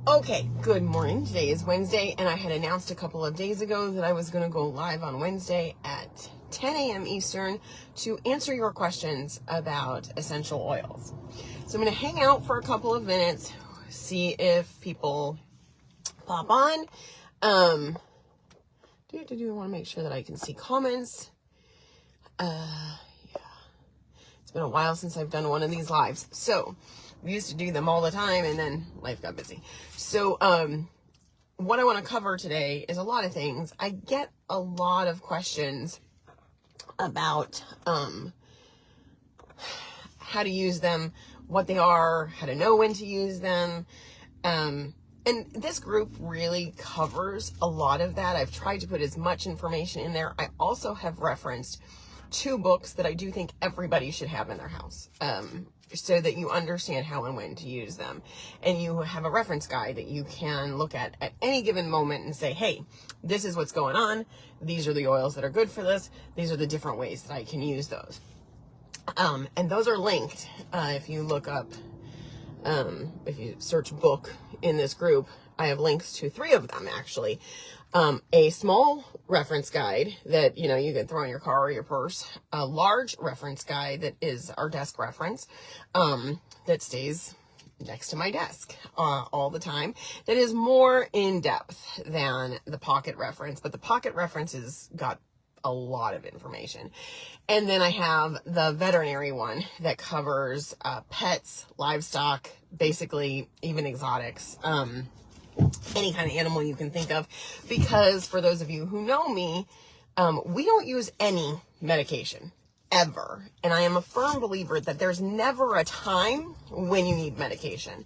Okay, good morning. Today is Wednesday, and I had announced a couple of days ago that I was going to go live on Wednesday at 10 a.m. Eastern to answer your questions about essential oils. So I'm going to hang out for a couple of minutes, see if people pop on. I want to make sure that I can see comments. Yeah. It's been a while since I've done one of these lives. So we used to do them all the time, and then life got busy. So what I want to cover today is a lot of things. I get a lot of questions about how to use them, what they are, how to know when to use them. And this group really covers a lot of that. I've tried to put as much information in there. I also have referenced 2 books that I do think everybody should have in their house, so that you understand how and when to use them. And you have a reference guide that you can look at any given moment and say, hey, this is what's going on. These are the oils that are good for this. These are the different ways that I can use those. And those are linked. If you look up, if you search book in this group, I have links to 3 of them actually. A small reference guide that, you can throw in your car or your purse, a large reference guide that is our desk reference, that stays next to my desk, all the time, that is more in depth than the pocket reference, but the pocket reference has got a lot of information. And then I have the veterinary one that covers, pets, livestock, basically even exotics, any kind of animal you can think of, because for those of you who know me, we don't use any medication ever. And I am a firm believer that there's never a time when you need medication.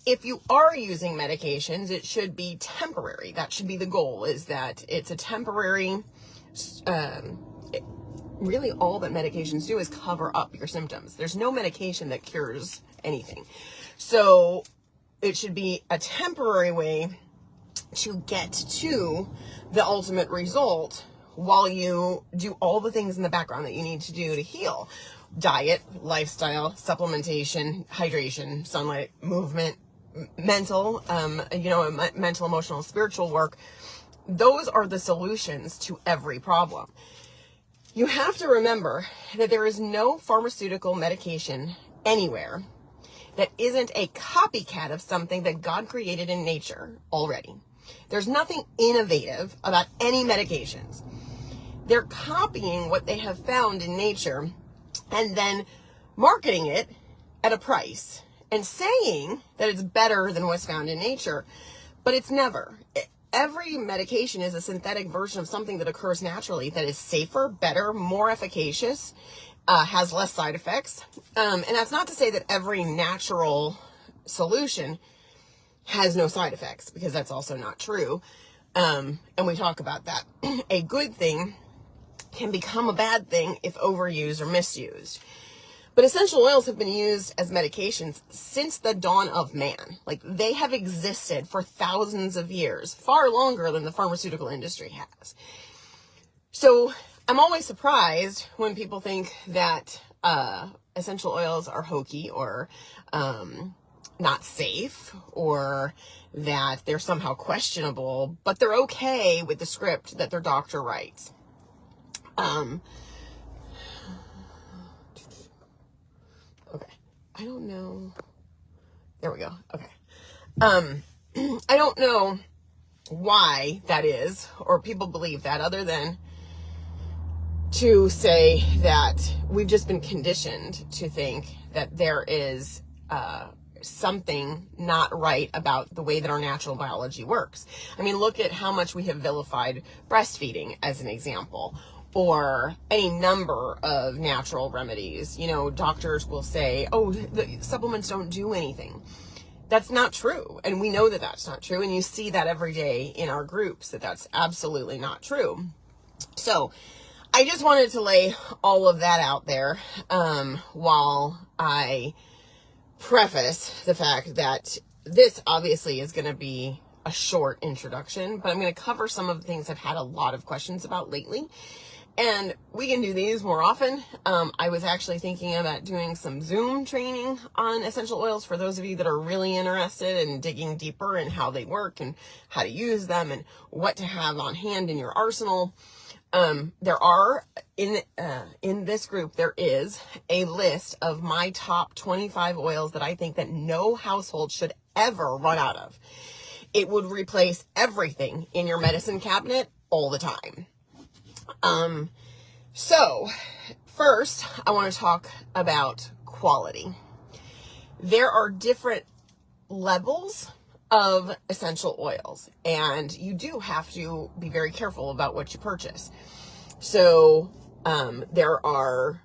If you are using medications, it should be temporary. That should be the goal, is that it's a temporary, really all that medications do is cover up your symptoms. There's no medication that cures anything. So it should be a temporary way to get to the ultimate result while you do all the things in the background that you need to do to heal. Diet, lifestyle, supplementation, hydration, sunlight, movement, mental, mental, emotional, spiritual work. Those are the solutions to every problem. You have to remember that there is no pharmaceutical medication anywhere that isn't a copycat of something that God created in nature already. There's nothing innovative about any medications. They're copying what they have found in nature and then marketing it at a price and saying that it's better than what's found in nature, but it's never. Every medication is a synthetic version of something that occurs naturally that is safer, better, more efficacious, has less side effects. And that's not to say that every natural solution has no side effects, because that's also not true. And we talk about that. A good thing can become a bad thing if overused or misused. But essential oils have been used as medications since the dawn of man. Like, they have existed for thousands of years, far longer than the pharmaceutical industry has. So I'm always surprised when people think that essential oils are hokey or not safe, or that they're somehow questionable, but they're okay with the script that their doctor writes. Okay, I don't know. There we go. Okay. I don't know why that is, or people believe that, other than to say that we've just been conditioned to think that there is something not right about the way that our natural biology works. I mean, look at how much we have vilified breastfeeding as an example, or any number of natural remedies. Doctors will say, oh, the supplements don't do anything. That's not true. And we know that that's not true. And you see that every day in our groups, that that's absolutely not true. So I just wanted to lay all of that out there, while I preface the fact that this obviously is going to be a short introduction, but I'm going to cover some of the things I've had a lot of questions about lately. And we can do these more often. I was actually thinking about doing some Zoom training on essential oils for those of you that are really interested in digging deeper in how they work and how to use them and what to have on hand in your arsenal. There are, in this group, there is a list of my top 25 oils that I think that no household should ever run out of. It would replace everything in your medicine cabinet all the time. So first I want to talk about quality. There are different levels of essential oils, and you do have to be very careful about what you purchase. So, there are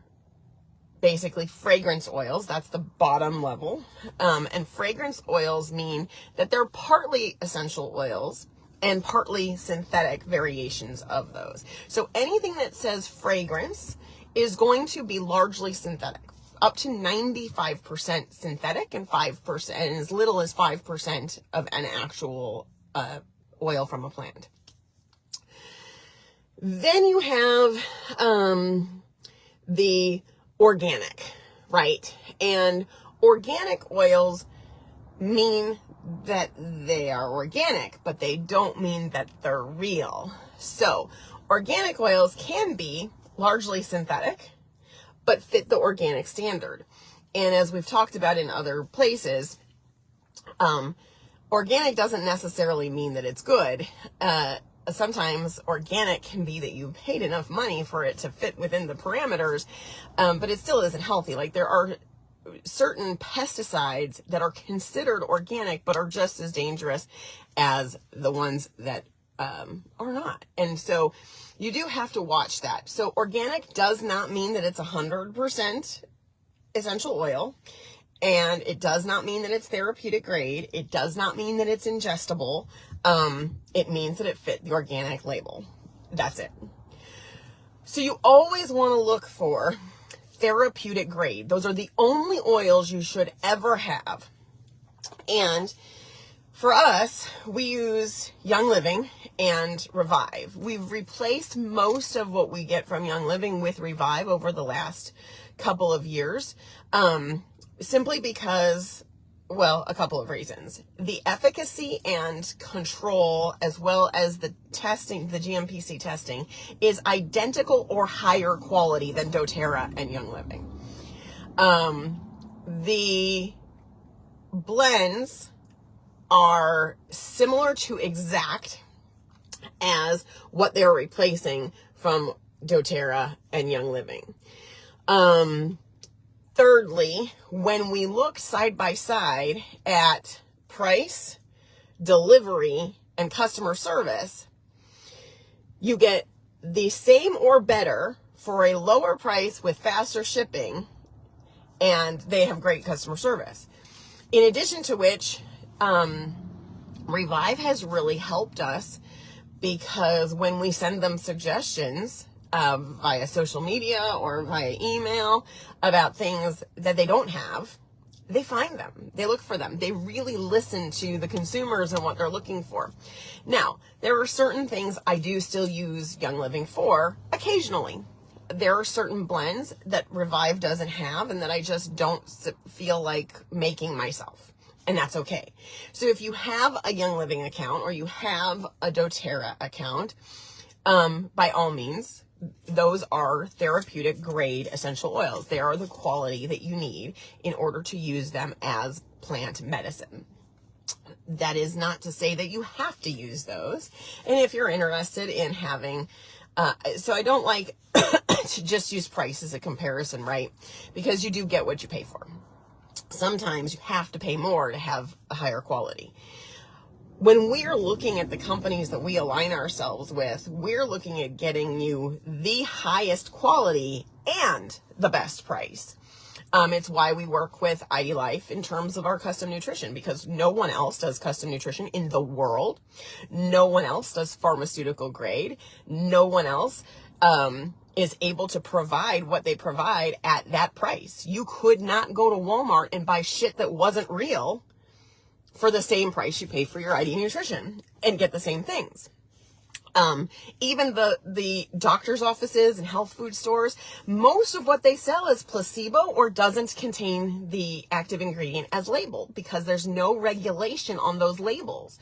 basically fragrance oils. That's the bottom level. And fragrance oils mean that they're partly essential oils and partly synthetic variations of those. So anything that says fragrance is going to be largely synthetic, up to 95% synthetic and 5%, and as little as 5% of an actual oil from a plant. Then you have the organic, right? And organic oils mean that they are organic, but they don't mean that they're real. So organic oils can be largely synthetic, but fit the organic standard. And as we've talked about in other places, organic doesn't necessarily mean that it's good. Sometimes organic can be that you paid enough money for it to fit within the parameters, but it still isn't healthy. Like, there are certain pesticides that are considered organic but are just as dangerous as the ones that are not. And so you do have to watch that. So organic does not mean that it's 100% essential oil, and it does not mean that it's therapeutic grade. It does not mean that it's ingestible. It means that it fit the organic label. That's it. So you always want to look for therapeutic grade. Those are the only oils you should ever have. And for us, we use Young Living and Revive. We've replaced most of what we get from Young Living with Revive over the last couple of years, simply because, well, a couple of reasons. The efficacy and control, as well as the testing, the GMPC testing, is identical or higher quality than doTERRA and Young Living. The blends are similar to exact as what they're replacing from doTERRA and Young Living. Thirdly, when we look side by side at price, delivery, and customer service, you get the same or better for a lower price with faster shipping, and they have great customer service. In addition to which, Revive has really helped us, because when we send them suggestions via social media or via email about things that they don't have, they find them. They look for them. They really listen to the consumers and what they're looking for. Now, there are certain things I do still use Young Living for occasionally. There are certain blends that Revive doesn't have and that I just don't feel like making myself. And that's okay. So if you have a Young Living account or you have a doTERRA account, by all means, those are therapeutic grade essential oils. They are the quality that you need in order to use them as plant medicine. That is not to say that you have to use those. And if you're interested in having, so I don't like to just use price as a comparison, right? Because you do get what you pay for. Sometimes you have to pay more to have a higher quality. When we're looking at the companies that we align ourselves with, we're looking at getting you the highest quality and the best price. It's why we work with IDLife in terms of our custom nutrition, because no one else does custom nutrition in the world. No one else does pharmaceutical grade. No one else is able to provide what they provide at that price. You could not go to Walmart and buy shit that wasn't real for the same price you pay for your ID Nutrition and get the same things. Even the doctor's offices and health food stores, most of what they sell is placebo or doesn't contain the active ingredient as labeled because there's no regulation on those labels.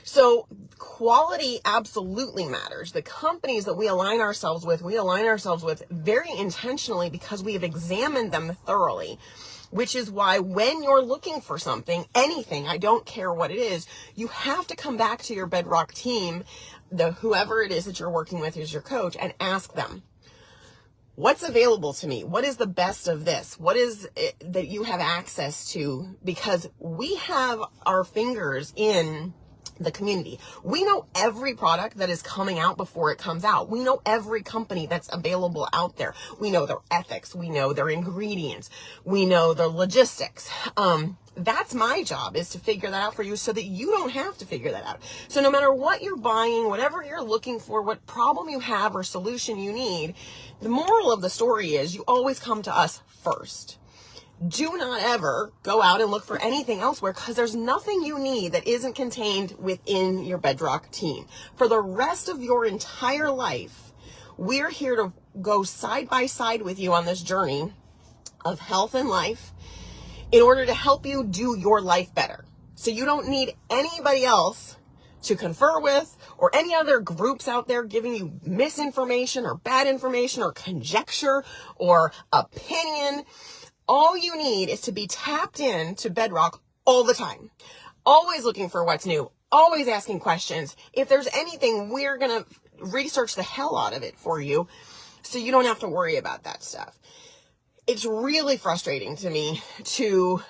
So quality absolutely matters. The companies that we align ourselves with very intentionally because we have examined them thoroughly, which is why when you're looking for something, anything, I don't care what it is, you have to come back to your Bedrock team, whoever it is that you're working with is your coach, and ask them, what's available to me? What is the best of this? What is it that you have access to? Because we have our fingers in the community. We know every product that is coming out before it comes out. We know every company that's available out there. We know their ethics. We know their ingredients. We know their logistics. That's my job, is to figure that out for you so that you don't have to figure that out. So no matter what you're buying, whatever you're looking for, what problem you have or solution you need, the moral of the story is you always come to us first. Do not ever go out and look for anything elsewhere because there's nothing you need that isn't contained within your Bedrock team. For the rest of your entire life, we're here to go side by side with you on this journey of health and life in order to help you do your life better. So you don't need anybody else to confer with or any other groups out there giving you misinformation or bad information or conjecture or opinion. All you need is to be tapped in to Bedrock all the time. Always looking for what's new. Always asking questions. If there's anything, we're going to research the hell out of it for you so you don't have to worry about that stuff. It's really frustrating to me to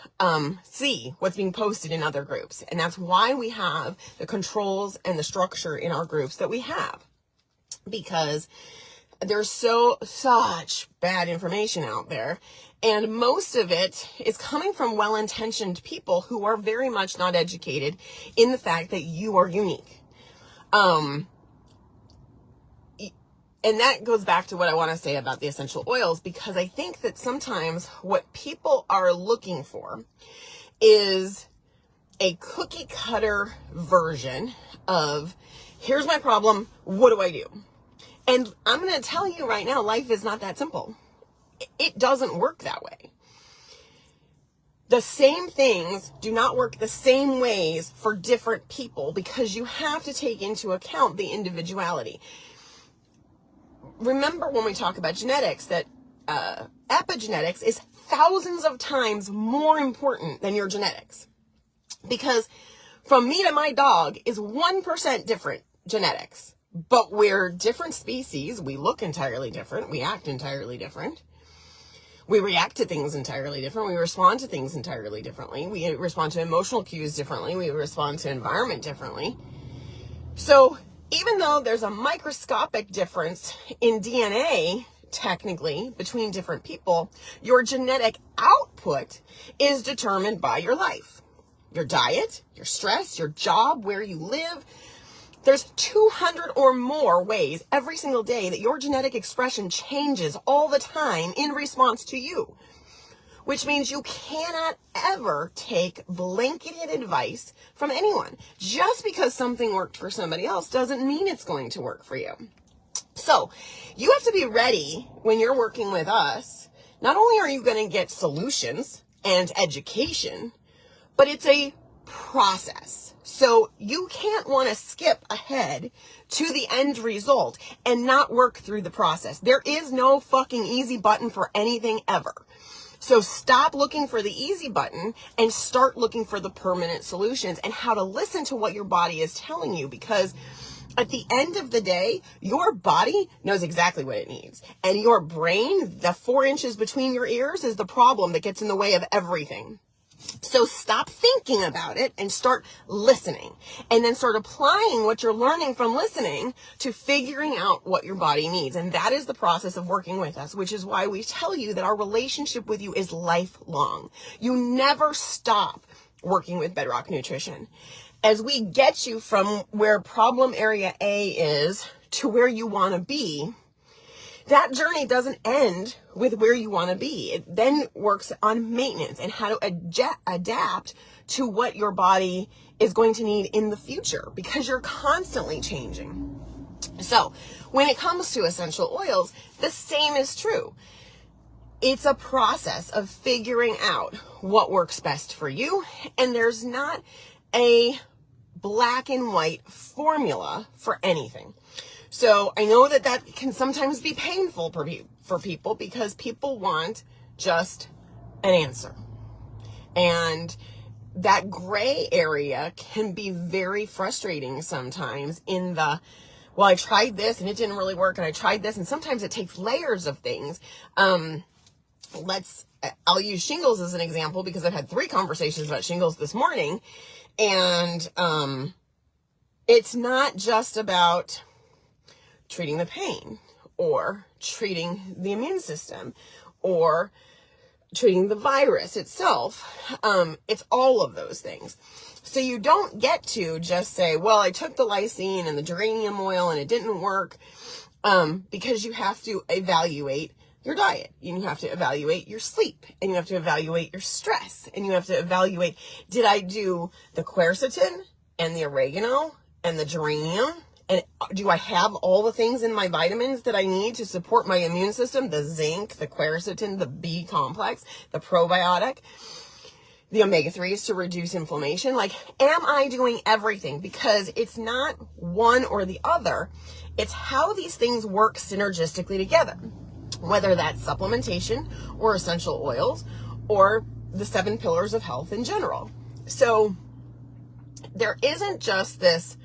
see what's being posted in other groups. And that's why we have the controls and the structure in our groups that we have. Because there's such bad information out there. And most of it is coming from well-intentioned people who are very much not educated in the fact that you are unique. And that goes back to what I want to say about the essential oils, because I think that sometimes what people are looking for is a cookie cutter version of, here's my problem, what do I do? And I'm going to tell you right now, life is not that simple. It doesn't work that way. The same things do not work the same ways for different people because you have to take into account the individuality. Remember when we talk about genetics that epigenetics is thousands of times more important than your genetics. Because from me to my dog is 1% different genetics. But we're different species. We look entirely different. We act entirely different. We react to things entirely different. We respond to things entirely differently. We respond to emotional cues differently. We respond to environment differently. So even though there's a microscopic difference in DNA, technically, between different people, your genetic output is determined by your life, your diet, your stress, your job, where you live. There's 200 or more ways every single day that your genetic expression changes all the time in response to you, which means you cannot ever take blanketed advice from anyone. Just because something worked for somebody else doesn't mean it's going to work for you. So you have to be ready when you're working with us. Not only are you going to get solutions and education, but it's a process. So you can't want to skip ahead to the end result and not work through the process. There is no fucking easy button for anything ever. So stop looking for the easy button and start looking for the permanent solutions and how to listen to what your body is telling you, because at the end of the day, your body knows exactly what it needs. And your brain, the 4 inches between your ears, is the problem that gets in the way of everything. So stop thinking about it and start listening, and then start applying what you're learning from listening to figuring out what your body needs. And that is the process of working with us, which is why we tell you that our relationship with you is lifelong. You never stop working with Bedrock Nutrition. As we get you from where problem area A is to where you want to be, that journey doesn't end with where you want to be. It then works on maintenance and how to adapt to what your body is going to need in the future, because you're constantly changing. So when it comes to essential oils, the same is true. It's a process of figuring out what works best for you, and there's not a black and white formula for anything. So I know that that can sometimes be painful for people because people want just an answer. And that gray area can be very frustrating sometimes in the, well, I tried this and it didn't really work, and I tried this, and sometimes it takes layers of things. I'll use shingles as an example because I've had 3 conversations about shingles this morning, and it's not just about treating the pain or treating the immune system or treating the virus itself. It's all of those things. So you don't get to just say, well, I took the lysine and the geranium oil and it didn't work, because you have to evaluate your diet, and you have to evaluate your sleep, and you have to evaluate your stress, and you have to evaluate, did I do the quercetin and the oregano and the geranium, and do I have all the things in my vitamins that I need to support my immune system, the zinc, the quercetin, the B complex, the probiotic, the omega-3s to reduce inflammation? Like, am I doing everything? Because it's not one or the other. It's how these things work synergistically together, whether that's supplementation or essential oils or the 7 pillars of health in general. So there isn't just this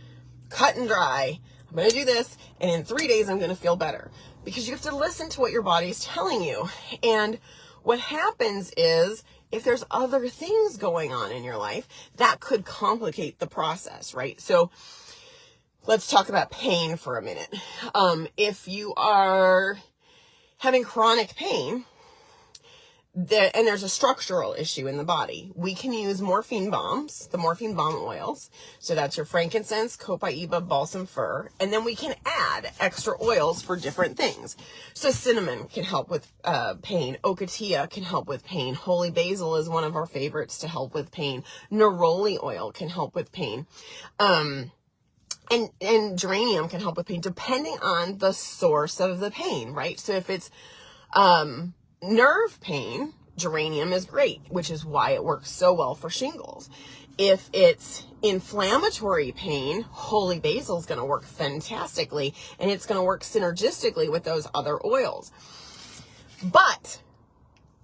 cut and dry, I'm going to do this, and in 3 days I'm going to feel better, because you have to listen to what your body's telling you. And what happens is, if there's other things going on in your life, that could complicate the process, right? So let's talk about pain for a minute. If you are having chronic pain, and there's a structural issue in the body, we can use morphine bombs, the morphine bomb oils. So that's your frankincense, copaiba, balsam fir, and then we can add extra oils for different things. So cinnamon can help with pain. Ocotillo can help with pain. Holy basil is one of our favorites to help with pain. Neroli oil can help with pain. And geranium can help with pain, depending on the source of the pain, right? So if it's nerve pain, geranium is great, which is why it works so well for shingles. If it's inflammatory pain, holy basil is going to work fantastically, and it's going to work synergistically with those other oils. But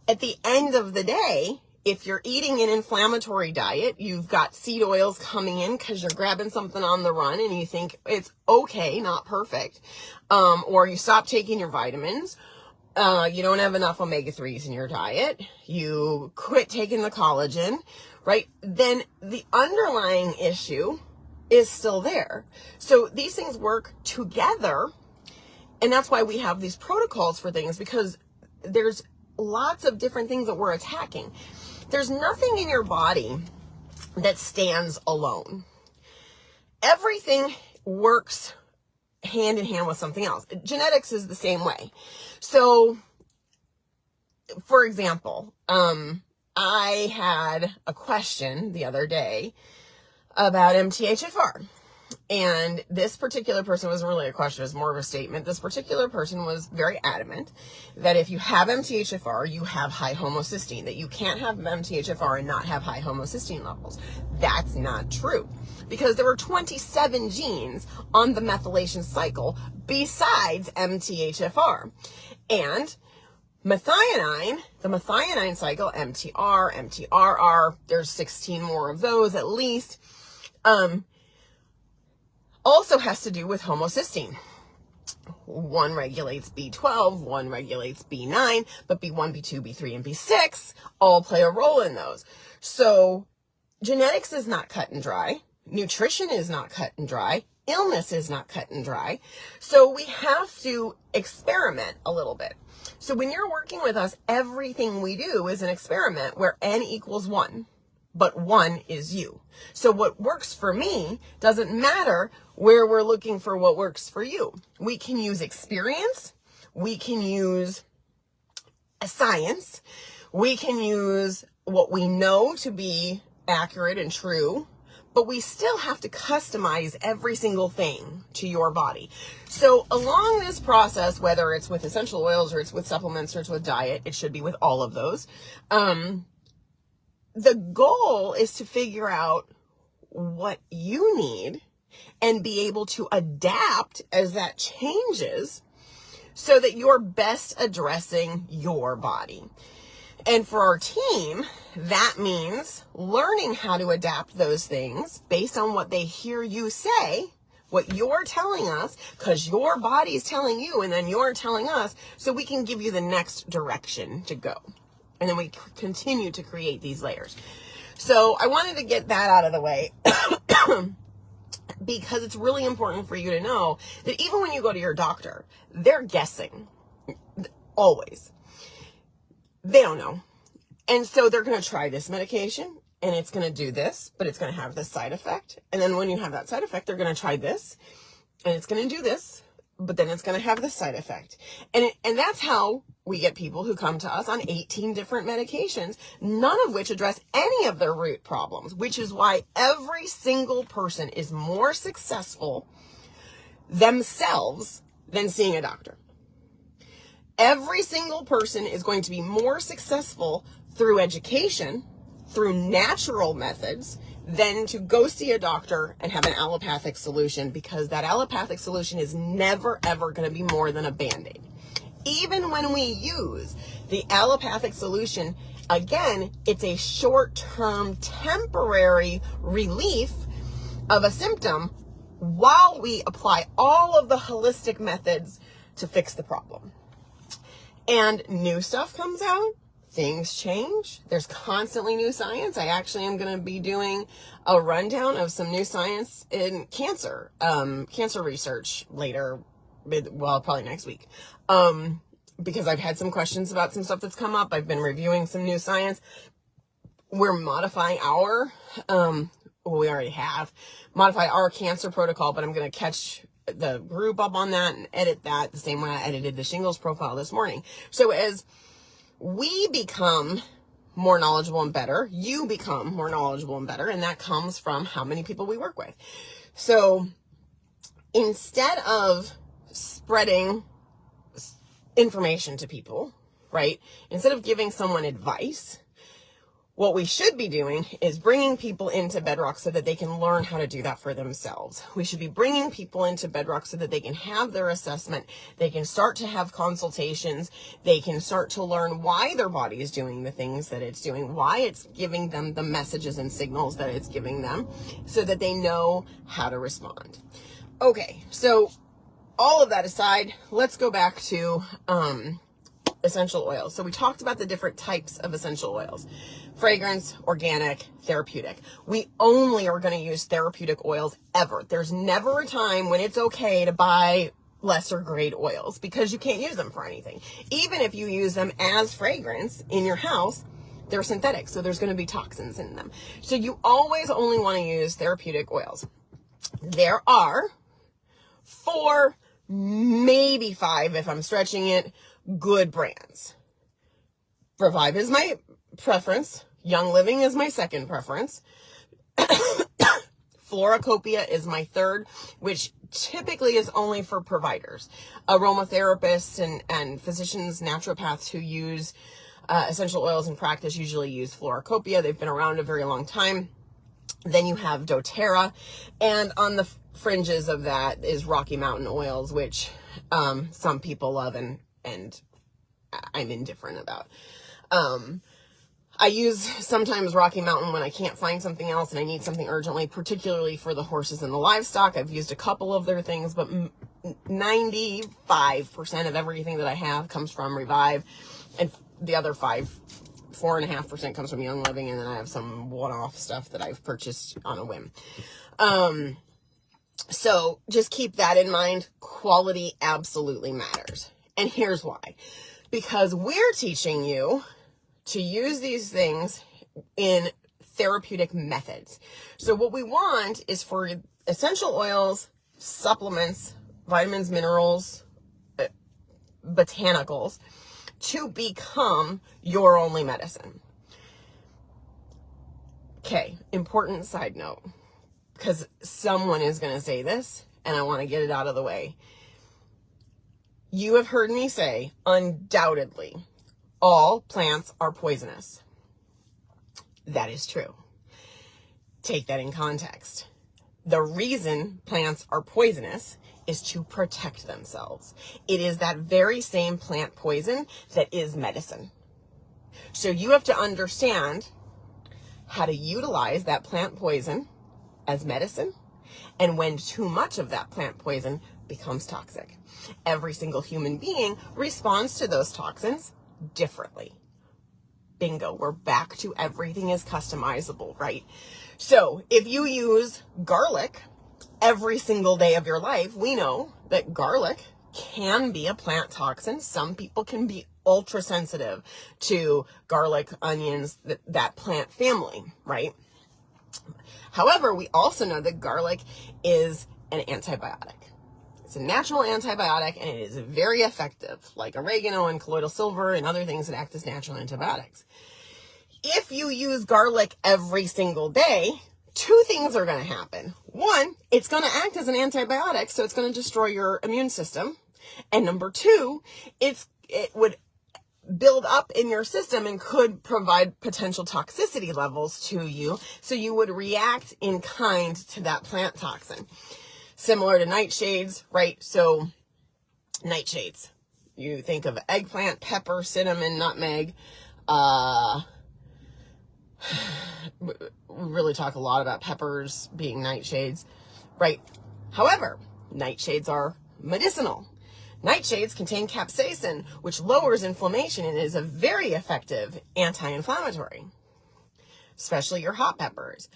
at the end of the day, if you're eating an inflammatory diet, you've got seed oils coming in because you're grabbing something on the run and you think it's okay, not perfect, or you stop taking your vitamins, you don't have enough omega-3s in your diet, you quit taking the collagen, right? Then the underlying issue is still there. So these things work together, and that's why we have these protocols for things, because there's lots of different things that we're attacking. There's nothing in your body that stands alone. Everything works hand in hand with something else. Genetics is the same way. So, for example, I had a question the other day about MTHFR. And this particular person wasn't really a question, it was more of a statement. This particular person was very adamant that if you have MTHFR, you have high homocysteine, that you can't have MTHFR and not have high homocysteine levels. That's not true, because there were 27 genes on the methylation cycle besides MTHFR. And methionine, the methionine cycle, MTR, MTRR, there's 16 more of those at least, also has to do with homocysteine. One regulates B12, one regulates B9, but B1, B2, B3, and B6 all play a role in those. So genetics is not cut and dry. Nutrition is not cut and dry. Illness is not cut and dry. So we have to experiment a little bit. So when you're working with us, everything we do is an experiment where N equals 1. But 1 is you. So what works for me doesn't matter where we're looking for what works for you. We can use experience. We can use a science. We can use what we know to be accurate and true. but we still have to customize every single thing to your body. So along this process, whether it's with essential oils or it's with supplements or it's with diet, it should be with all of those. The goal is to figure out what you need and be able to adapt as that changes so that you're best addressing your body. And for our team, that means learning how to adapt those things based on what they hear you say, what you're telling us, because your body is telling you and then you're telling us, so we can give you the next direction to go. And then we continue to create these layers. So I wanted to get that out of the way because it's really important for you to know that even when you go to your doctor, they're guessing always. They don't know. And so they're going to try this medication and it's going to do this, but it's going to have this side effect. And then when you have that side effect, they're going to try this and it's going to do this, but then it's going to have this side effect. And that's how we get people who come to us on 18 different medications, none of which address any of their root problems, which is why every single person is more successful themselves than seeing a doctor. Every single person is going to be more successful through education, through natural methods, than to go see a doctor and have an allopathic solution, because that allopathic solution is never, ever going to be more than a Band-Aid. Even when we use the allopathic solution, again, it's a short-term, temporary relief of a symptom while we apply all of the holistic methods to fix the problem. And new stuff comes out, things change. There's constantly new science. I actually am going to be doing a rundown of some new science in cancer research later, well, probably next week. Because I've had some questions about some stuff that's come up. I've been reviewing some new science. We're modifying we already have modified our cancer protocol, but I'm going to catch the group up on that and edit that the same way I edited the shingles profile this morning. So as we become more knowledgeable and better, you become more knowledgeable and better, and that comes from how many people we work with. So instead of spreading information to people, right? Instead of giving someone advice, what we should be doing is bringing people into Bedrock so that they can learn how to do that for themselves. We should be bringing people into Bedrock so that they can have their assessment, they can start to have consultations, they can start to learn why their body is doing the things that it's doing, why it's giving them the messages and signals that it's giving them, so that they know how to respond. Okay, so all of that aside, let's go back to essential oils. So we talked about the different types of essential oils: fragrance, organic, therapeutic. We only are going to use therapeutic oils ever. There's never a time when it's okay to buy lesser grade oils, because you can't use them for anything. Even if you use them as fragrance in your house, they're synthetic, so there's going to be toxins in them. So you always only want to use therapeutic oils. There are 4, maybe 5, if I'm stretching it, good brands. Revive is my preference. Young Living is my second preference. Floracopia is my third, which typically is only for providers. Aromatherapists and physicians, naturopaths who use essential oils in practice usually use Floracopia. They've been around a very long time. Then you have doTERRA, and on the fringes of that is Rocky Mountain oils, which some people love and I'm indifferent about. I use sometimes Rocky Mountain when I can't find something else and I need something urgently, particularly for the horses and the livestock. I've used a couple of their things, but 95% of everything that I have comes from Revive, and the other 4.5% comes from Young Living, and then I have some one-off stuff that I've purchased on a whim. So just keep that in mind. Quality absolutely matters. And here's why. Because we're teaching you to use these things in therapeutic methods. So what we want is for essential oils, supplements, vitamins, minerals, botanicals to become your only medicine. Okay, important side note. because someone is going to say this, and I want to get it out of the way. You have heard me say, undoubtedly, all plants are poisonous. That is true. Take that in context. The reason plants are poisonous is to protect themselves. It is that very same plant poison that is medicine. So you have to understand how to utilize that plant poison as medicine, and when too much of that plant poison becomes toxic. Every single human being responds to those toxins differently. Bingo, we're back to everything is customizable, right? So if you use garlic every single day of your life, we know that garlic can be a plant toxin. Some people can be ultra sensitive to garlic, onions, that plant family, right? However, we also know that garlic is an antibiotic. It's a natural antibiotic, and it is very effective, like oregano and colloidal silver and other things that act as natural antibiotics. If you use garlic every single day, two things are going to happen. One, it's going to act as an antibiotic, so it's going to destroy your immune system. And number two, it would build up in your system and could provide potential toxicity levels to you, so you would react in kind to that plant toxin. Similar to nightshades, right? So nightshades, you think of eggplant, pepper, cinnamon, nutmeg. We really talk a lot about peppers being nightshades, right? However, nightshades are medicinal. Nightshades contain capsaicin, which lowers inflammation and is a very effective anti-inflammatory, especially your hot peppers.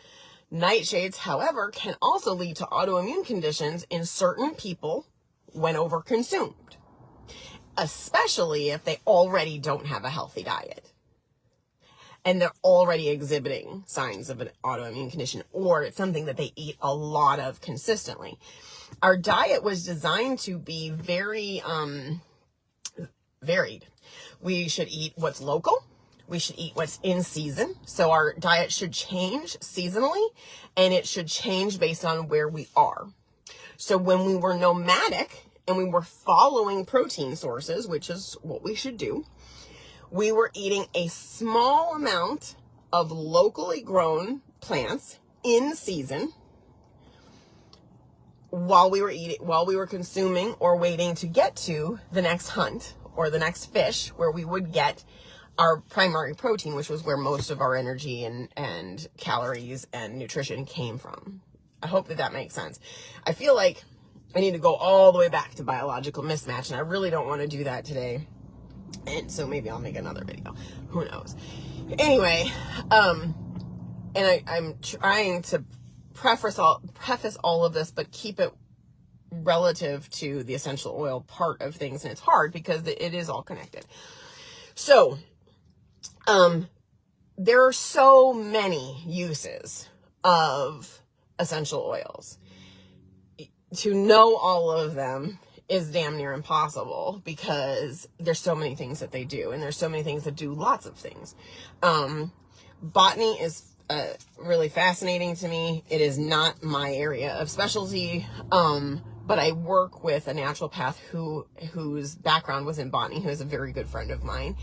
Nightshades, however, can also lead to autoimmune conditions in certain people when overconsumed, especially if they already don't have a healthy diet and they're already exhibiting signs of an autoimmune condition, or it's something that they eat a lot of consistently. Our diet was designed to be very varied. We should eat what's local. We should eat what's in season. So our diet should change seasonally, and it should change based on where we are. So when we were nomadic and we were following protein sources, which is what we should do, we were eating a small amount of locally grown plants in season while we were consuming or waiting to get to the next hunt or the next fish, where we would get our primary protein, which was where most of our energy and calories and nutrition came from. I hope that makes sense. I feel like I need to go all the way back to biological mismatch, and I really don't want to do that today. And so maybe I'll make another video. Who knows? Anyway, and I'm trying to preface all of this, but keep it relative to the essential oil part of things. And it's hard because it is all connected. So, there are so many uses of essential oils. To know all of them is damn near impossible because there's so many things that they do, and there's so many things that do lots of things. Botany is really fascinating to me. It is not my area of specialty, but I work with a naturopath whose background was in botany, who is a very good friend of mine.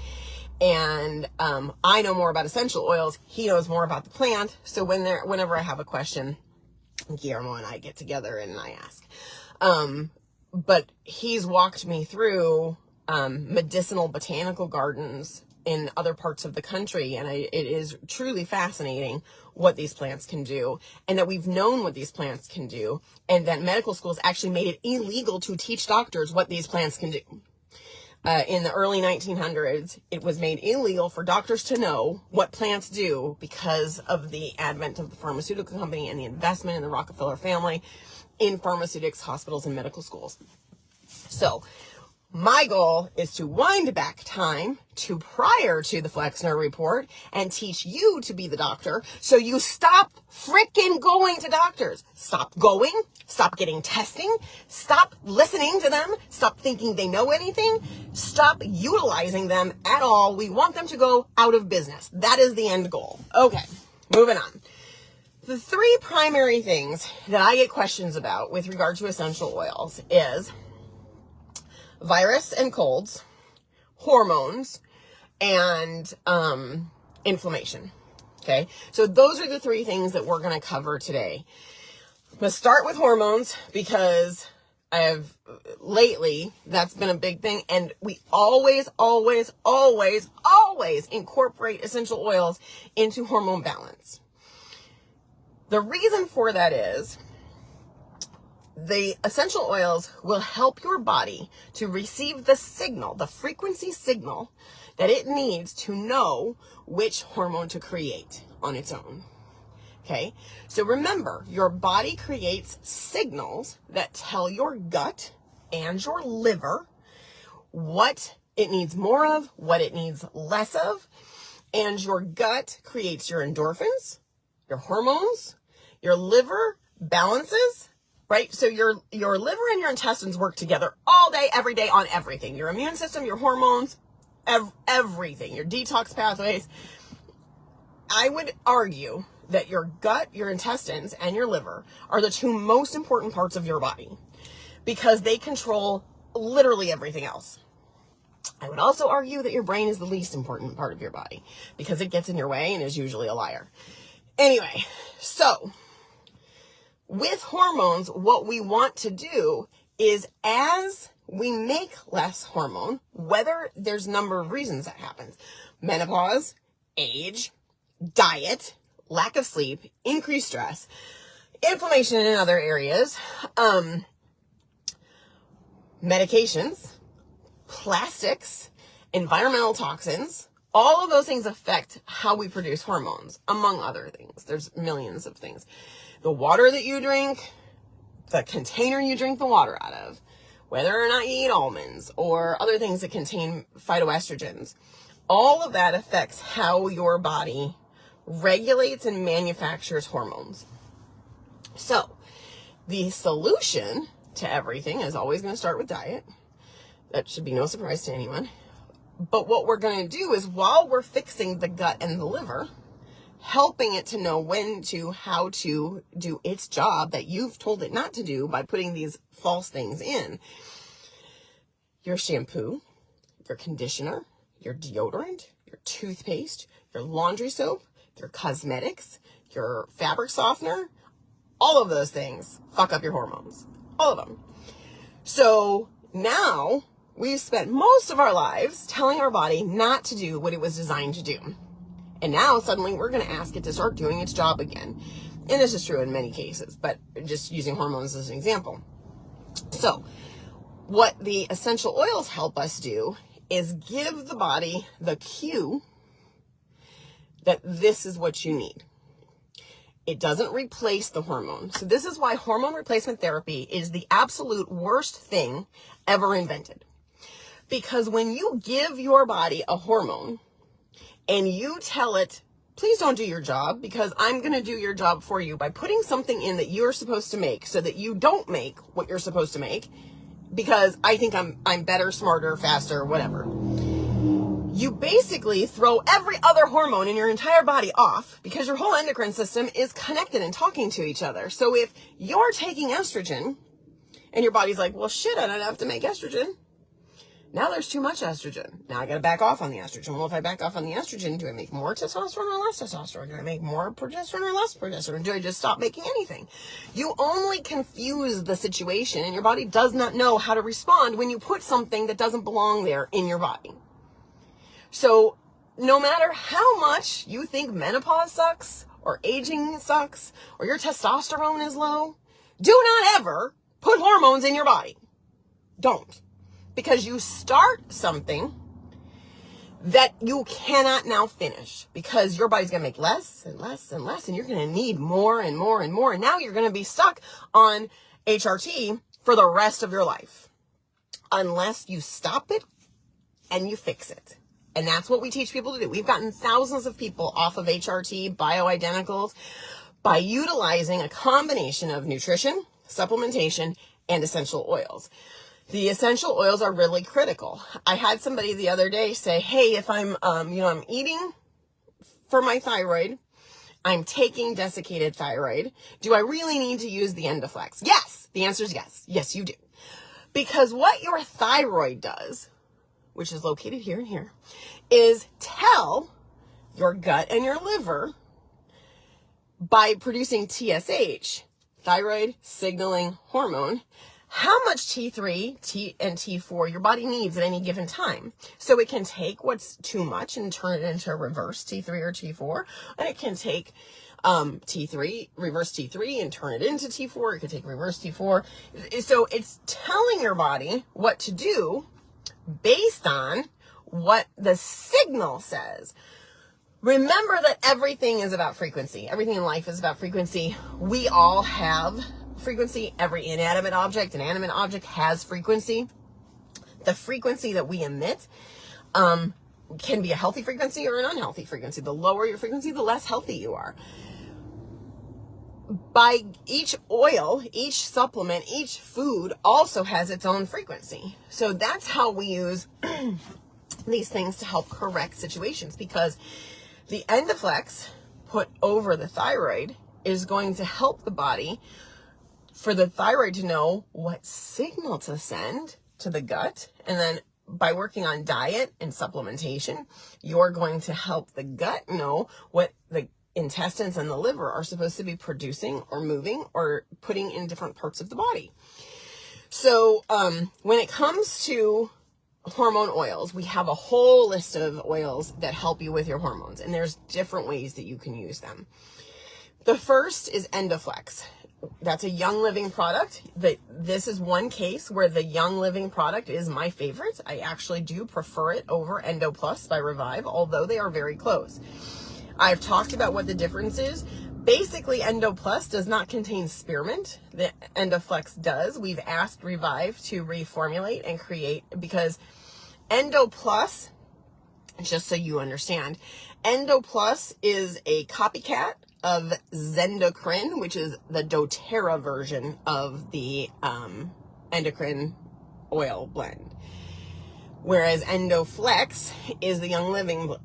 And I know more about essential oils. He knows more about the plant. So whenever I have a question, Guillermo and I get together and I ask. But he's walked me through medicinal botanical gardens in other parts of the country, and it is truly fascinating what these plants can do, and that we've known what these plants can do, and that medical schools actually made it illegal to teach doctors what these plants can do. In the early 1900s, it was made illegal for doctors to know what plants do because of the advent of the pharmaceutical company and the investment in the Rockefeller family in pharmaceutics, hospitals, and medical schools. So my goal is to wind back time to prior to the Flexner report and teach you to be the doctor, so you stop freaking going to doctors. Stop going. Stop getting testing. Stop listening to them. Stop thinking they know anything. Stop utilizing them at all. We want them to go out of business. That is the end goal. Okay, moving on. the three primary things that I get questions about with regard to essential oils is virus and colds, hormones, and inflammation. Okay, so those are the three things that we're going to cover today. I'm going to start with hormones because lately, that's been a big thing, and we always incorporate essential oils into hormone balance. The reason for that is the essential oils will help your body to receive the signal, the frequency signal that it needs to know which hormone to create on its own. Okay, so remember, your body creates signals that tell your gut and your liver what it needs more of, what it needs less of, and your gut creates your endorphins, your hormones, your liver balances, right? So your liver and your intestines work together all day, every day on everything. Your immune system, your hormones, everything, your detox pathways. I would argue that your gut, your intestines, and your liver are the two most important parts of your body because they control literally everything else. I would also argue that your brain is the least important part of your body because it gets in your way and is usually a liar. Anyway, so with hormones, what we want to do is as we make less hormone, whether there's a number of reasons that happens, menopause, age, diet, lack of sleep, increased stress, inflammation in other areas, medications, plastics, environmental toxins, all of those things affect how we produce hormones, among other things. There's millions of things. The water that you drink, the container you drink the water out of, whether or not you eat almonds or other things that contain phytoestrogens, all of that affects how your body regulates and manufactures hormones. So the solution to everything is always going to start with diet. That should be no surprise to anyone. But what we're going to do is while we're fixing the gut and the liver, helping it to know how to do its job that you've told it not to do by putting these false things in, your shampoo, your conditioner, your deodorant, your toothpaste, your laundry soap, your cosmetics, your fabric softener, all of those things fuck up your hormones. All of them. So now we've spent most of our lives telling our body not to do what it was designed to do. And now suddenly we're going to ask it to start doing its job again. And this is true in many cases, but just using hormones as an example. So what the essential oils help us do is give the body the cue that this is what you need. It doesn't replace the hormone. So this is why hormone replacement therapy is the absolute worst thing ever invented. Because when you give your body a hormone and you tell it, please don't do your job because I'm going to do your job for you by putting something in that you're supposed to make so that you don't make what you're supposed to make because I think I'm better, smarter, faster, whatever. You basically throw every other hormone in your entire body off because your whole endocrine system is connected and talking to each other. So if you're taking estrogen and your body's like, well, shit, I don't have to make estrogen. Now there's too much estrogen. Now I got to back off on the estrogen. Well, if I back off on the estrogen, do I make more testosterone or less testosterone? Do I make more progesterone or less progesterone? Do I just stop making anything? You only confuse the situation and your body does not know how to respond when you put something that doesn't belong there in your body. So no matter how much you think menopause sucks or aging sucks or your testosterone is low, do not ever put hormones in your body. Don't. Because you start something that you cannot now finish because your body's going to make less and less and less and you're going to need more and more and more. And now you're going to be stuck on HRT for the rest of your life unless you stop it and you fix it. And that's what we teach people to do. We've gotten thousands of people off of HRT, bioidenticals, by utilizing a combination of nutrition, supplementation, and essential oils. The essential oils are really critical. I had somebody the other day say, hey, if I'm eating for my thyroid, I'm taking desiccated thyroid. Do I really need to use the Endoflex? Yes. The answer is yes. Yes, you do. Because what your thyroid does, which is located here and here, is tell your gut and your liver by producing TSH, thyroid signaling hormone, how much T3 and T4 your body needs at any given time. So it can take what's too much and turn it into reverse T3 or T4, and it can take reverse T3 and turn it into T4. It can take reverse T4. So it's telling your body what to do based on what the signal says. Remember that everything is about frequency. Everything in life is about frequency. We all have frequency. Every inanimate object has frequency. The frequency that we emit can be a healthy frequency or an unhealthy frequency. The lower your frequency, the less healthy you are. By each oil, each supplement, each food also has its own frequency. So that's how we use these things to help correct situations, because the Endoflex put over the thyroid is going to help the body for the thyroid to know what signal to send to the gut. And then by working on diet and supplementation, you're going to help the gut know what the intestines and the liver are supposed to be producing or moving or putting in different parts of the body. So when it comes to hormone oils, we have a whole list of oils that help you with your hormones, and there's different ways that you can use them. The first is Endoflex. That's a Young Living product. This is one case where the Young Living product is my favorite. I actually do prefer it over Endo Plus by Revive, although they are very close. I've talked about what the difference is. Basically, Endo Plus does not contain spearmint. The Endoflex does. We've asked Revive to reformulate and create, because Endo Plus, just so you understand, Endo Plus is a copycat of Zendocrine, which is the doTERRA version of the endocrine oil blend. Whereas Endoflex is the Young Living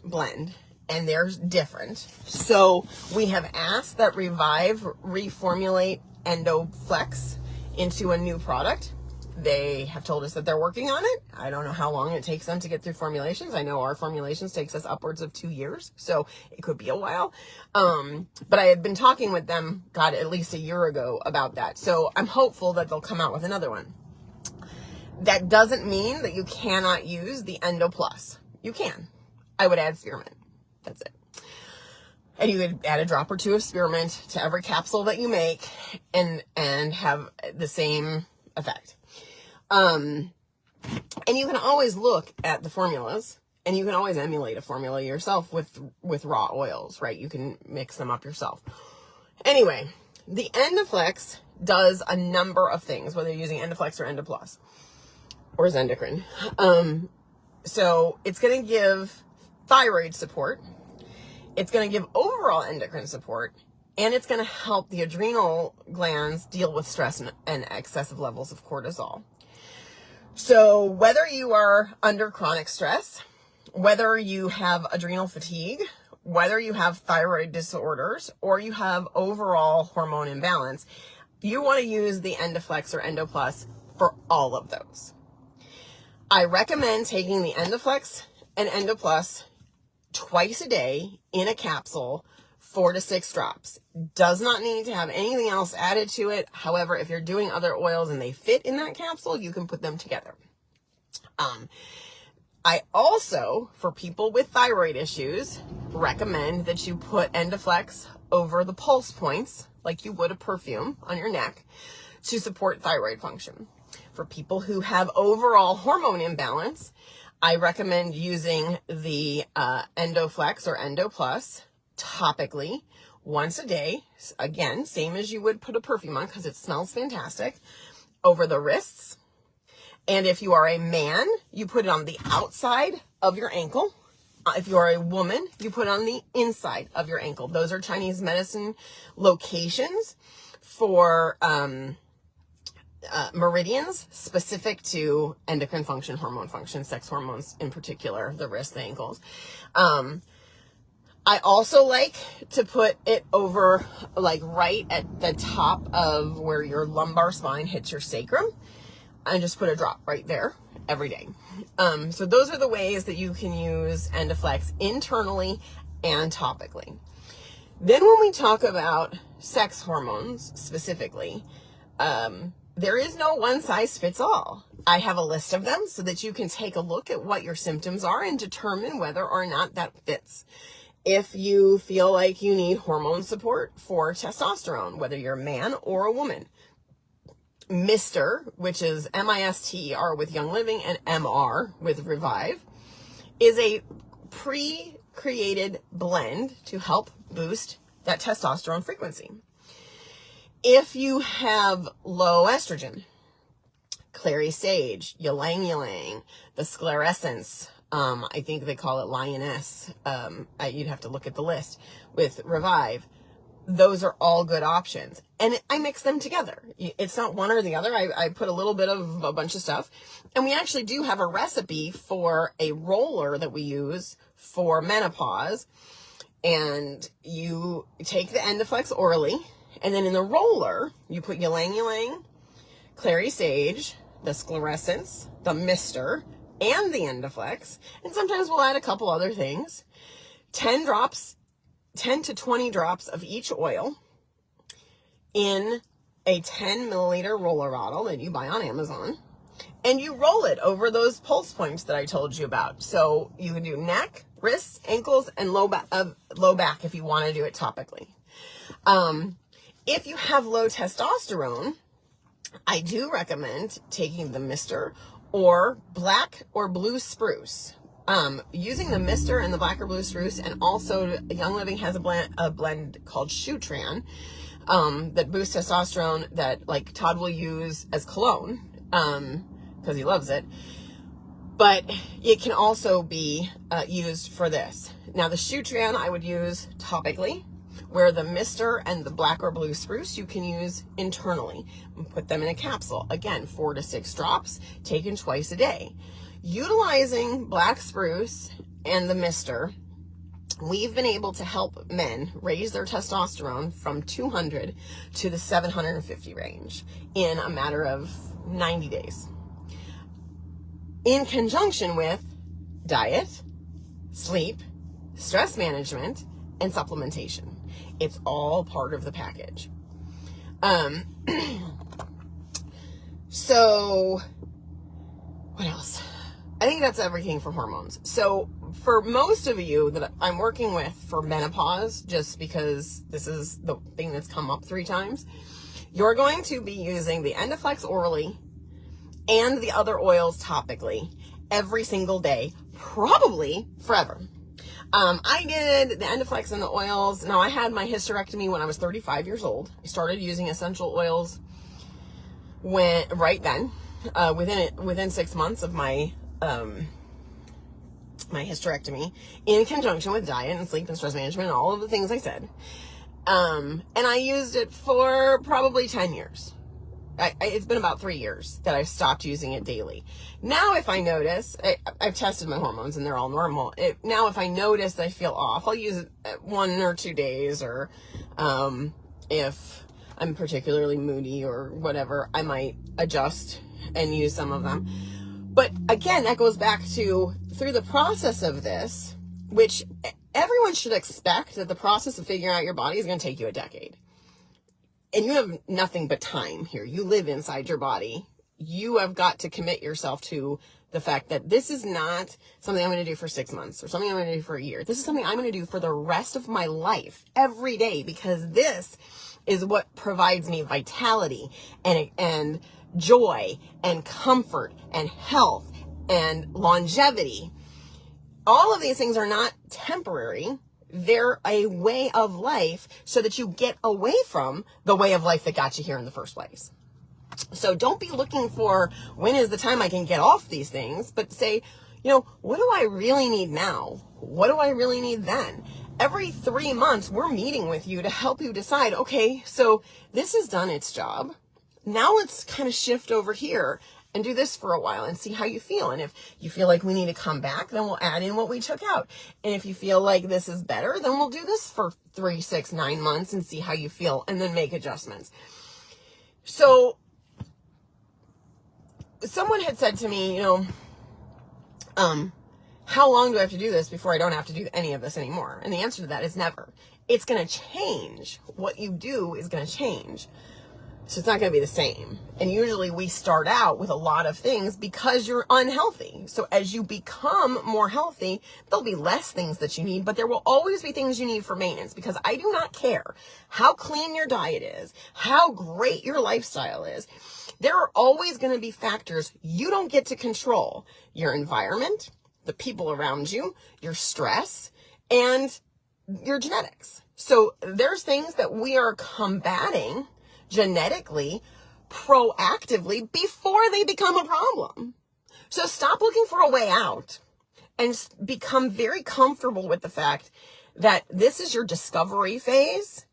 blend, and they're different. So we have asked that Revive reformulate Endoflex into a new product. They have told us that they're working on it. I don't know how long it takes them to get through formulations. I know our formulations takes us upwards of 2 years, so it could be a while. But I had been talking with them, God, at least a year ago about that. So I'm hopeful that they'll come out with another one. That doesn't mean that you cannot use the Endo Plus. You can. I would add spearmint. That's it. And you could add a drop or two of spearmint to every capsule that you make and have the same effect. And you can always look at the formulas, and you can always emulate a formula yourself with raw oils, right? You can mix them up yourself. Anyway, the Endoflex does a number of things, whether you're using Endoflex or Endo Plus or Zendocrine. So it's going to give thyroid support. It's going to give overall endocrine support, and it's going to help the adrenal glands deal with stress and excessive levels of cortisol. So whether you are under chronic stress, whether you have adrenal fatigue, whether you have thyroid disorders, or you have overall hormone imbalance, you want to use the Endoflex or Endo Plus for all of those. I recommend taking the Endoflex and Endo Plus twice a day in a capsule, 4 to 6 drops. Does not need to have anything else added to it. However, if you're doing other oils and they fit in that capsule, you can put them together. I also, for people with thyroid issues, recommend that you put Endoflex over the pulse points, like you would a perfume on your neck, to support thyroid function. For people who have overall hormone imbalance, I recommend using the Endoflex or Endo Plus topically once a day. Again, same as you would put a perfume on, because it smells fantastic, over the wrists. And if you are a man, you put it on the outside of your ankle. If you are a woman, you put it on the inside of your ankle. Those are Chinese medicine locations for meridians specific to endocrine function, hormone function, sex hormones in particular, the wrists, the ankles. I also like to put it over, like right at the top of where your lumbar spine hits your sacrum, and just put a drop right there every day. So those are the ways that you can use Endoflex internally and topically. Then when we talk about sex hormones specifically, there is no one size fits all. I have a list of them so that you can take a look at what your symptoms are and determine whether or not that fits. If you feel like you need hormone support for testosterone, whether you're a man or a woman, Mister, which is MISTER with Young Living, and MR with Revive, is a pre-created blend to help boost that testosterone frequency. If you have low estrogen, Clary Sage, Ylang Ylang, the Sclerescence, I think they call it Lioness, you'd have to look at the list, with Revive. Those are all good options. And I mix them together. It's not one or the other. I put a little bit of a bunch of stuff. And we actually do have a recipe for a roller that we use for menopause. And you take the Endoflex orally, and then in the roller, you put Ylang Ylang, Clary Sage, the Sclerescence, the Mister, and the Endoflex. And sometimes we'll add a couple other things. 10 to 20 drops of each oil in a 10 milliliter roller bottle that you buy on Amazon, and you roll it over those pulse points that I told you about. So you can do neck, wrists, ankles, and low back if you want to do it topically. If you have low testosterone, I do recommend taking the Mister or black or blue spruce. Using the Mister and the black or blue spruce, and also Young Living has a blend called Shutran that boosts testosterone that like Todd will use as cologne because he loves it. But it can also be used for this. Now the Shutran I would use topically, where the Mister and the black or blue spruce you can use internally. Put them in a capsule. Again, 4 to 6 drops taken twice a day. Utilizing black spruce and the Mister, we've been able to help men raise their testosterone from 200 to the 750 range in a matter of 90 days. In conjunction with diet, sleep, stress management, and supplementation. It's all part of the package. So what else? I think that's everything for hormones. So for most of you that I'm working with for menopause, just because this is the thing that's come up 3 times, you're going to be using the Endoflex orally and the other oils topically every single day, probably forever. I did the Endoflex and the oils. Now, I had my hysterectomy when I was 35 years old. I started using essential oils right then, within 6 months of my my hysterectomy, in conjunction with diet and sleep and stress management and all of the things I said. And I used it for probably 10 years. It's been about 3 years that I've stopped using it daily. Now, if I notice, I've tested my hormones and they're all normal. Now, if I notice that I feel off, I'll use it 1 or 2 days, or if I'm particularly moody or whatever, I might adjust and use some of them. But again, that goes back to, through the process of this, which everyone should expect that the process of figuring out your body is going to take you a decade. And you have nothing but time here. You live inside your body. You have got to commit yourself to the fact that this is not something I'm going to do for 6 months or something I'm going to do for a year. This is something I'm going to do for the rest of my life, every day, because this is what provides me vitality and joy and comfort and health and longevity. All of these things are not temporary. They're a way of life, so that you get away from the way of life that got you here in the first place. So don't be looking for, when is the time I can get off these things, but say, what do I really need now? What do I really need then? Every 3 months, we're meeting with you to help you decide, okay, so this has done its job. Now let's kind of shift over here and do this for a while and see how you feel. And if you feel like we need to come back, then we'll add in what we took out. And if you feel like this is better, then we'll do this for 3, 6, 9 months and see how you feel, and then make adjustments. So someone had said to me, how long do I have to do this before I don't have to do any of this anymore? And the answer to that is never. It's going to change. What you do is going to change. So it's not going to be the same. And usually we start out with a lot of things because you're unhealthy. So as you become more healthy, there'll be less things that you need, but there will always be things you need for maintenance, because I do not care how clean your diet is, how great your lifestyle is. There are always going to be factors you don't get to control: your environment, the people around you, your stress, and your genetics. So there's things that we are combating genetically, proactively, before they become a problem. So stop looking for a way out and become very comfortable with the fact that this is your discovery phase,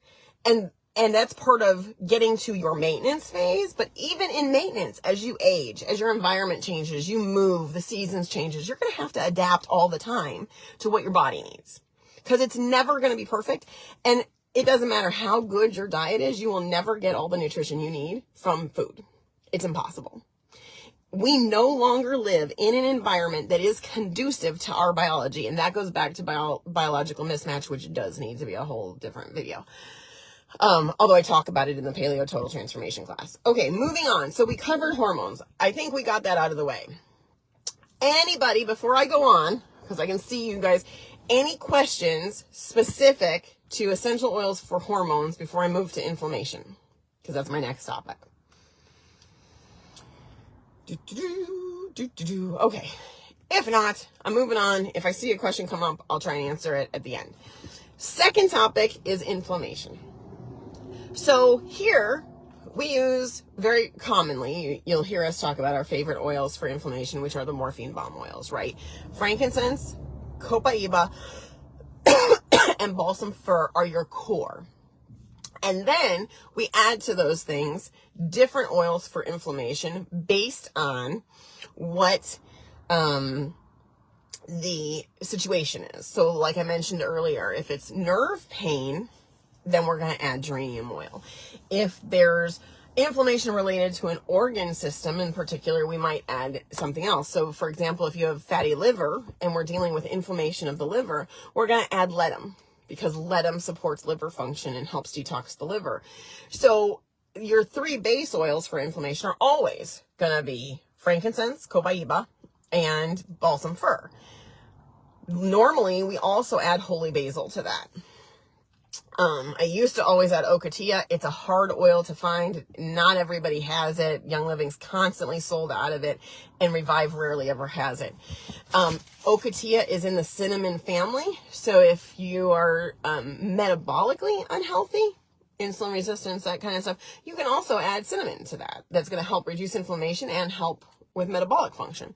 and that's part of getting to your maintenance phase. But even in maintenance, as you age, as your environment changes, you move, the seasons changes, you're going to have to adapt all the time to what your body needs, because it's never going to be perfect. And it doesn't matter how good your diet is, you will never get all the nutrition you need from food. It's impossible. We no longer live in an environment that is conducive to our biology. And that goes back to biological mismatch, which does need to be a whole different video. Although I talk about it in the Paleo Total Transformation class. Okay, moving on. So we covered hormones. I think we got that out of the way. Anybody, before I go on, because I can see you guys, any questions specific to essential oils for hormones before I move to inflammation? Because that's my next topic. Okay. If not, I'm moving on. If I see a question come up, I'll try and answer it at the end. Second topic is inflammation. So here we use very commonly, you'll hear us talk about our favorite oils for inflammation, which are the morphine balm oils, right? Frankincense, copaiba, and balsam fir are your core. And then we add to those things different oils for inflammation based on what the situation is. So like I mentioned earlier, if it's nerve pain, then we're going to add geranium oil. If there's inflammation related to an organ system in particular, we might add something else. So for example, if you have fatty liver and we're dealing with inflammation of the liver, we're going to add ledum, because ledum supports liver function and helps detox the liver. So your 3 base oils for inflammation are always going to be frankincense, copaiba, and balsam fir. Normally, we also add holy basil to that. I used to always add ocotillo. It's a hard oil to find. Not everybody has it. Young Living's constantly sold out of it, and Revive rarely ever has it. Ocotillo is in the cinnamon family. So if you are metabolically unhealthy, insulin resistance, that kind of stuff, you can also add cinnamon to that. That's going to help reduce inflammation and help with metabolic function.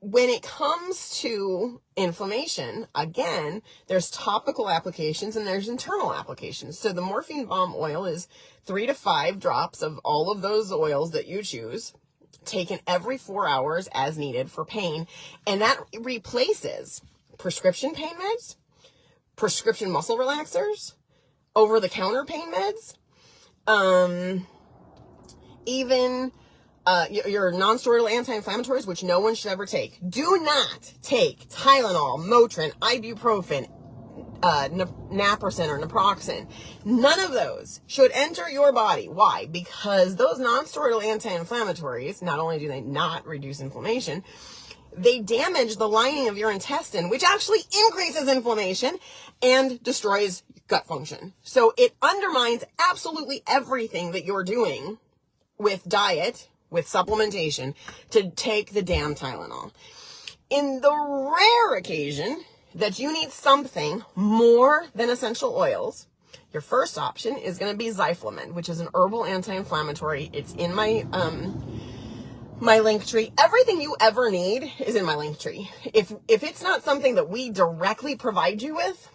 When it comes to inflammation, again, there's topical applications and there's internal applications. So the morphine balm oil is 3 to 5 drops of all of those oils that you choose, taken every 4 hours as needed for pain. And that replaces prescription pain meds, prescription muscle relaxers, over-the-counter pain meds, even your non-steroidal anti-inflammatories, which no one should ever take. Do not take Tylenol, Motrin, ibuprofen, naproxen or naproxen. None of those should enter your body. Why? Because those non-steroidal anti-inflammatories, not only do they not reduce inflammation, they damage the lining of your intestine, which actually increases inflammation and destroys gut function. So it undermines absolutely everything that you're doing with diet, with supplementation, to take the damn Tylenol. In the rare occasion that you need something more than essential oils, your first option is going to be Zyflamin, which is an herbal anti-inflammatory. It's in my my link tree. Everything you ever need is in my link tree. If it's not something that we directly provide you with,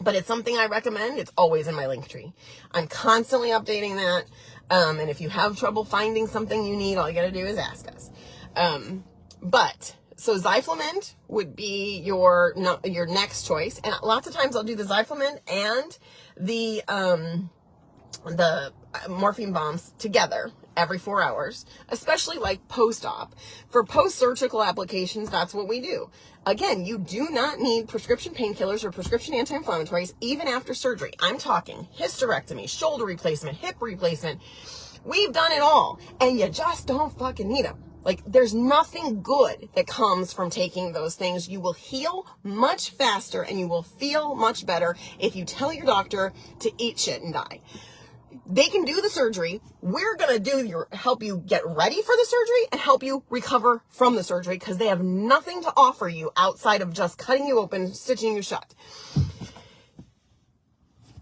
but it's something I recommend. It's always in my link tree. I'm constantly updating that. And if you have trouble finding something you need, all you got to do is ask us. So Zyflamend would be your next choice. And lots of times I'll do the Zyflamend and the morphine bombs together every 4 hours, especially like post-op. For post-surgical applications, that's what we do. Again, you do not need prescription painkillers or prescription anti-inflammatories even after surgery. I'm talking hysterectomy, shoulder replacement, hip replacement. We've done it all, and you just don't fucking need them. Like, there's nothing good that comes from taking those things. You will heal much faster and you will feel much better if you tell your doctor to eat shit and die. They can do the surgery. We're going to help you get ready for the surgery and help you recover from the surgery, because they have nothing to offer you outside of just cutting you open, stitching you shut.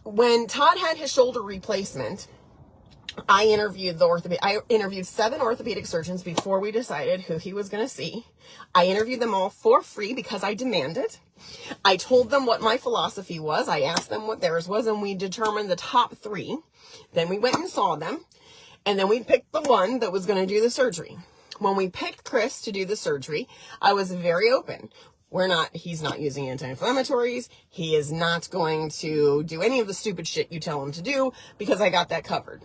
When Todd had his shoulder replacement, I interviewed 7 orthopedic surgeons before we decided who he was going to see. I interviewed them all for free because I demanded. I told them what my philosophy was. I asked them what theirs was, and we determined the top 3. Then we went and saw them, and then we picked the one that was going to do the surgery. When we picked Chris to do the surgery, I was very open. He's not using anti-inflammatories. He is not going to do any of the stupid shit you tell him to do, because I got that covered.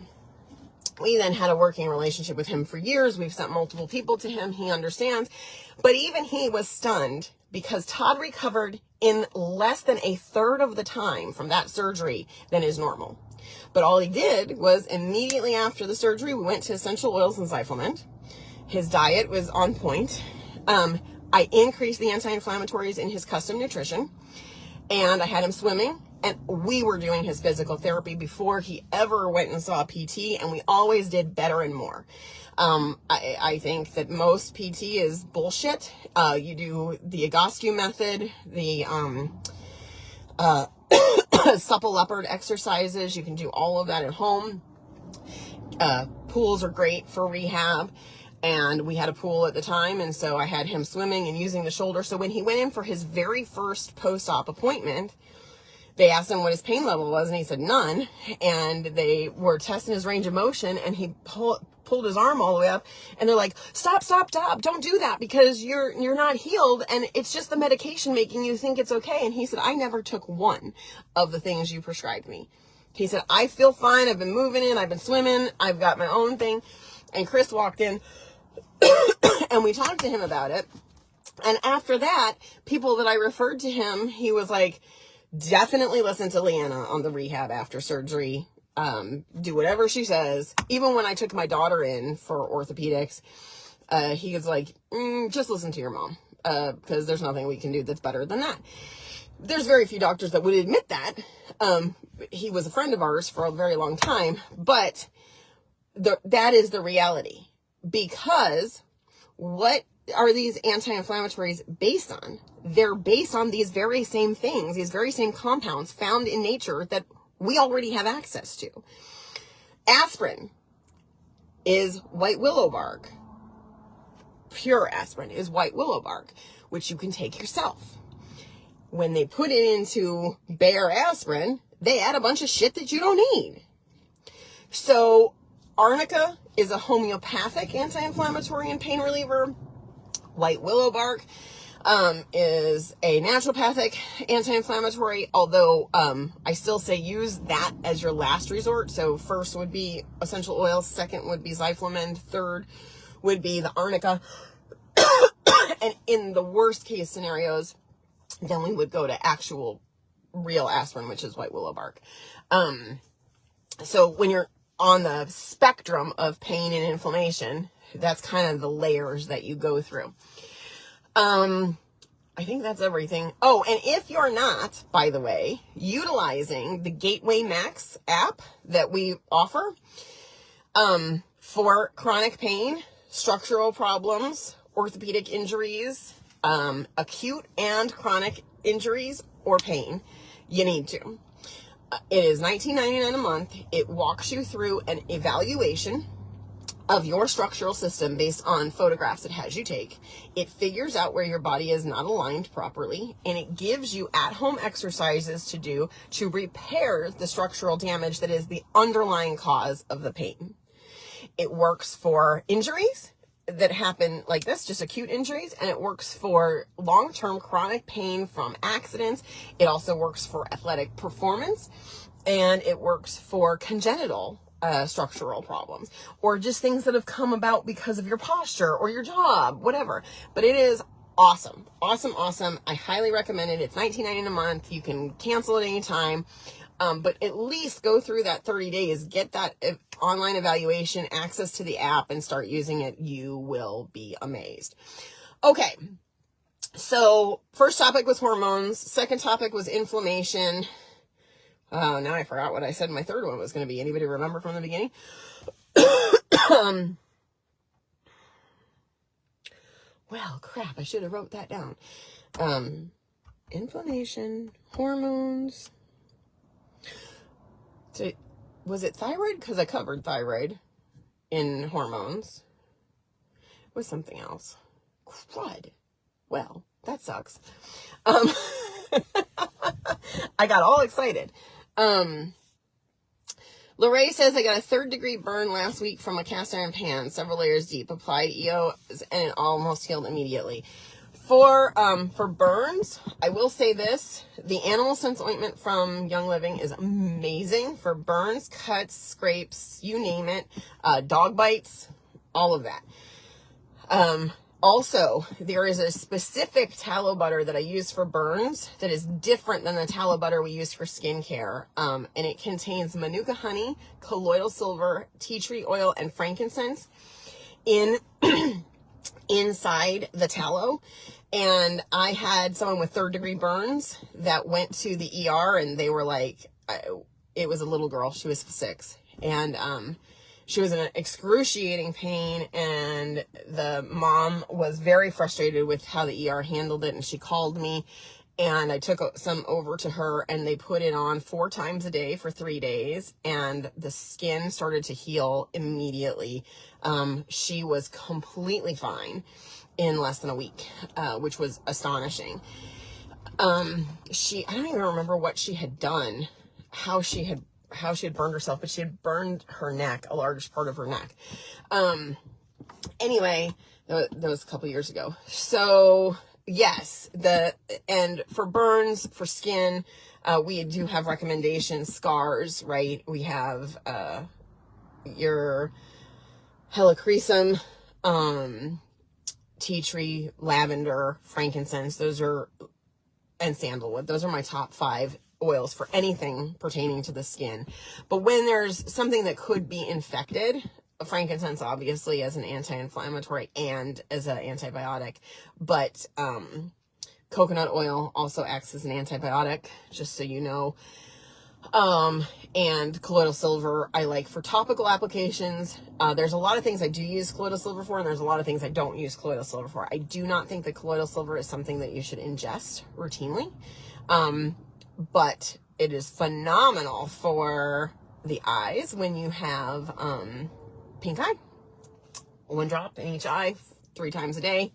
We then had a working relationship with him for years. We've sent multiple people to him. He understands. But even he was stunned because Todd recovered in less than a third of the time from that surgery than is normal. But all he did was immediately after the surgery, we went to essential oils and Zyflamend. His diet was on point. I increased the anti-inflammatories in his custom nutrition, and I had him swimming. And we were doing his physical therapy before he ever went and saw a PT, and we always did better and more. I think that most PT is bullshit. You do the Egoscue method, the supple leopard exercises. You can do all of that at home. Pools are great for rehab. And we had a pool at the time, and so I had him swimming and using the shoulder. So when he went in for his very first post-op appointment, they asked him what his pain level was, and he said none. And they were testing his range of motion, and he pulled his arm all the way up, and they're like, stop, don't do that, because you're not healed, and it's just the medication making you think it's okay. And he said, I never took one of the things you prescribed me. He said, I feel fine. I've been moving in. I've been swimming. I've got my own thing. And Chris walked in, and we talked to him about it. And after that, people that I referred to him, he was like, definitely listen to Leanna on the rehab after surgery. Do whatever she says. Even when I took my daughter in for orthopedics, he was like, just listen to your mom, because there's nothing we can do that's better than that. There's very few doctors that would admit that. He was a friend of ours for a very long time, but that is the reality. Because what are these anti-inflammatories based on? They're based on these very same things, these very same compounds found in nature that we already have access to. Aspirin is white willow bark. Pure aspirin is white willow bark, which you can take yourself. When they put it into bare aspirin, they add a bunch of shit that you don't need. So arnica is a homeopathic anti-inflammatory and pain reliever. White willow bark is a naturopathic anti-inflammatory, although I still say use that as your last resort. So first would be essential oils, second would be Zyflamend, third would be the arnica. And in the worst case scenarios, then we would go to actual real aspirin, which is white willow bark. So when you're on the spectrum of pain and inflammation, that's kind of the layers that you go through. I think that's everything. Oh, and if you're not, by the way, utilizing the Gateway Max app that we offer, for chronic pain, structural problems, orthopedic injuries, acute and chronic injuries or pain, you need to. It is $19.99 a month. It walks you through an evaluation of your structural system based on photographs it has you take. It figures out where your body is not aligned properly, and it gives you at-home exercises to do to repair the structural damage that is the underlying cause of the pain. It works for injuries that happen like this, just acute injuries, and it works for long-term chronic pain from accidents. It also works for athletic performance, and it works for congenital structural problems, or just things that have come about because of your posture or your job, whatever. But it is awesome. I highly recommend it. It's $19.99 a month. You can cancel at any time. But at least go through that 30 days, get that online evaluation, access to the app, and start using it. You will be amazed. Okay. So first topic was hormones. Second topic was inflammation. Now I forgot what I said my third one was going to be. Anybody remember from the beginning? Well, crap. I should have wrote that down. Inflammation, hormones. So, was it thyroid? Because I covered thyroid in hormones. It was something else. Crud. Well, that sucks. I got all excited. Lorraine says, I got a 3rd-degree burn last week from a cast iron pan, several layers deep, applied EO, and it almost healed immediately. For burns, I will say this, the Animal Sense ointment from Young Living is amazing for burns, cuts, scrapes, you name it, dog bites, all of that. Also, there is a specific tallow butter that I use for burns that is different than the tallow butter we use for skincare. And it contains manuka honey, colloidal silver, tea tree oil, and frankincense inside the tallow. And I had someone with 3rd-degree burns that went to the ER, and they were like, it was a little girl. She was 6. And, she was in an excruciating pain, and the mom was very frustrated with how the ER handled it, and she called me, and I took some over to her, and they put it on 4 times a day for 3 days, and the skin started to heal immediately. She was completely fine in less than a week, which was astonishing. I don't even remember what she had done, how she had burned herself, but she had burned her neck, a large part of her neck. Anyway, that was a couple years ago. So yes, and for burns, for skin, we do have recommendations. Scars, right? We have, your helichrysum, tea tree, lavender, frankincense, and sandalwood. Those are my top 5 oils for anything pertaining to the skin. But when there's something that could be infected, frankincense obviously as an anti-inflammatory and as an antibiotic, but coconut oil also acts as an antibiotic, just so you know. And colloidal silver I like for topical applications. There's a lot of things I do use colloidal silver for, and there's a lot of things I don't use colloidal silver for. I do not think that colloidal silver is something that you should ingest routinely. But it is phenomenal for the eyes when you have pink eye. 1 drop in each eye 3 times a day.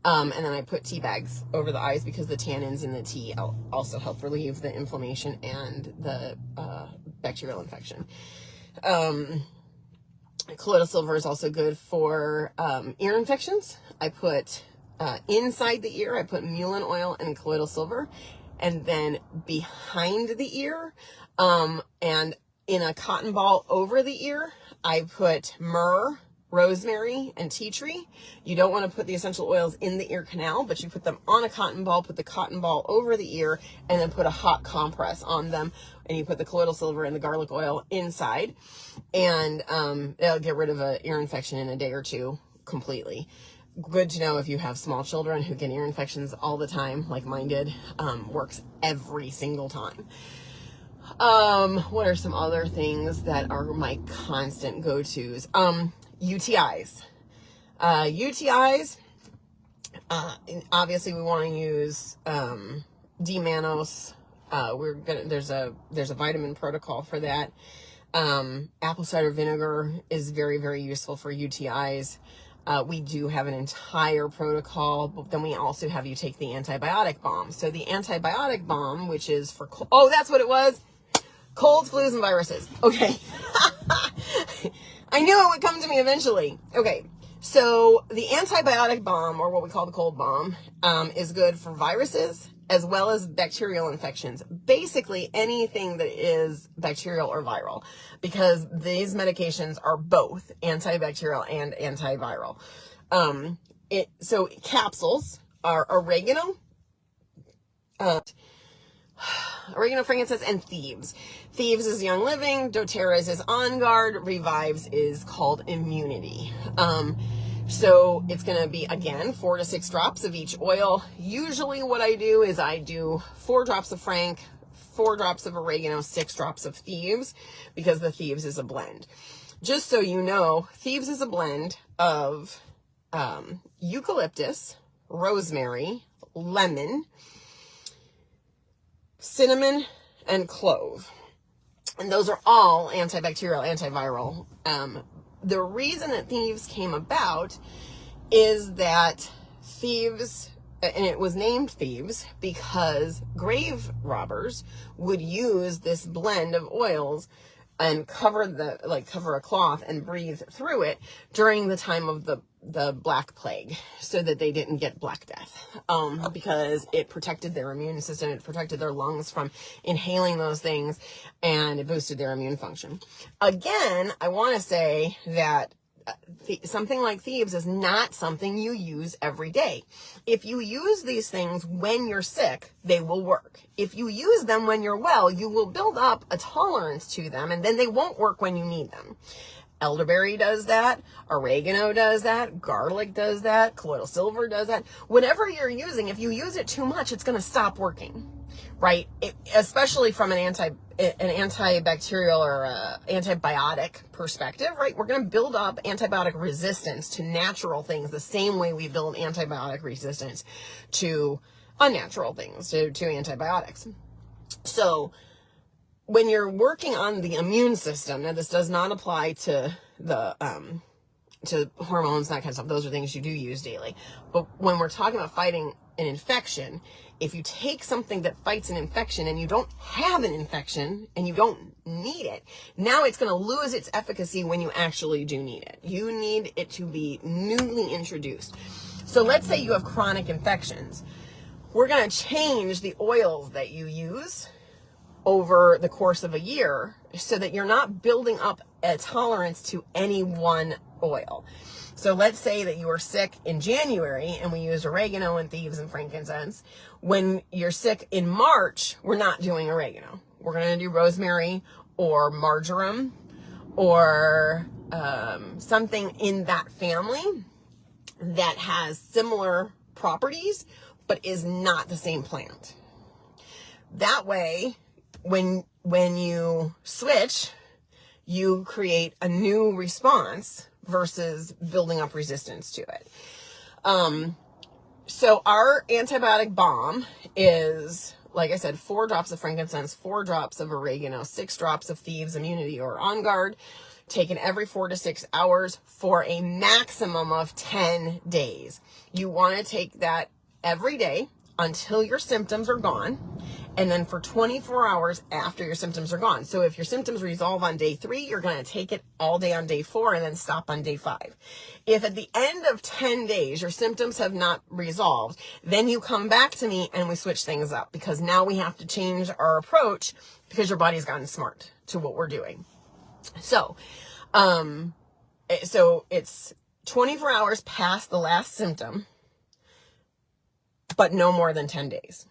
And then I put tea bags over the eyes because the tannins in the tea also help relieve the inflammation and the bacterial infection. Colloidal silver is also good for ear infections. I put inside the ear, I put mullein oil and colloidal silver. And then behind the ear, and in a cotton ball over the ear, I put myrrh, rosemary, and tea tree. You don't want to put the essential oils in the ear canal, but you put them on a cotton ball, put the cotton ball over the ear, and then put a hot compress on them. And you put the colloidal silver and the garlic oil inside. And it'll get rid of an ear infection in a day or 2 completely. Good to know if you have small children who get ear infections all the time, like mine did. Works every single time. What are some other things that are my constant go-tos? UTIs. UTIs, obviously we want to use D-mannose. There's a vitamin protocol for that. Apple cider vinegar is very, very useful for UTIs. We do have an entire protocol, but then we also have you take the antibiotic bomb. So the antibiotic bomb, which is for, oh, that's what it was. Colds, flus, and viruses. Okay. I knew it would come to me eventually. Okay. So the antibiotic bomb, or what we call the cold bomb, is good for viruses as well as bacterial infections. Basically anything that is bacterial or viral, because these medications are both antibacterial and antiviral. So capsules are oregano, frankincense, and thieves. Thieves is Young Living, doTERRA's is On Guard, Revives is called Immunity. So it's going to be, again, 4 to 6 drops of each oil. Usually what I do is I do 4 drops of Frank, 4 drops of oregano, 6 drops of Thieves, because the Thieves is a blend. Just so you know, Thieves is a blend of eucalyptus, rosemary, lemon, cinnamon, and clove. And those are all antibacterial, antiviral. The reason that Thieves came about is that Thieves, and it was named Thieves because grave robbers would use this blend of oils and cover a cloth and breathe through it during the time of the Black Plague, so that they didn't get Black Death, because it protected their immune system, it protected their lungs from inhaling those things, and it boosted their immune function. Again, I want to say that something like Thieves is not something you use every day. If you use these things when you're sick, they will work. If you use them when you're well, you will build up a tolerance to them, and then they won't work when you need them. Elderberry does that, oregano does that, garlic does that, colloidal silver does that. Whatever you're using, if you use it too much, it's going to stop working, right? Especially from an antibacterial or antibiotic perspective, right? We're going to build up antibiotic resistance to natural things the same way we build antibiotic resistance to unnatural things, to antibiotics. So when you're working on the immune system, now this does not apply to the to hormones, that kind of stuff. Those are things you do use daily. But when we're talking about fighting an infection, if you take something that fights an infection and you don't have an infection and you don't need it, now it's going to lose its efficacy when you actually do need it. You need it to be newly introduced. So let's say you have chronic infections. We're going to change the oils that you use over the course of a year so that you're not building up a tolerance to any one oil. So let's say that you were sick in January and we used oregano and Thieves and frankincense. When you're sick in March, we're not doing oregano. We're going to do rosemary or marjoram or something in that family that has similar properties but is not the same plant. That way, when you switch, you create a new response versus building up resistance to it. So our antibiotic bomb is, like I said, 4 drops of frankincense, 4 drops of oregano, 6 drops of Thieves, Immunity, or On Guard, taken every 4 to 6 hours for a maximum of 10 days. You want to take that every day until your symptoms are gone, and then for 24 hours after your symptoms are gone. So if your symptoms resolve on day 3, you're going to take it all day on day 4 and then stop on day 5. If at the end of 10 days your symptoms have not resolved, then you come back to me and we switch things up, because now we have to change our approach because your body's gotten smart to what we're doing. So it's 24 hours past the last symptom, but no more than 10 days.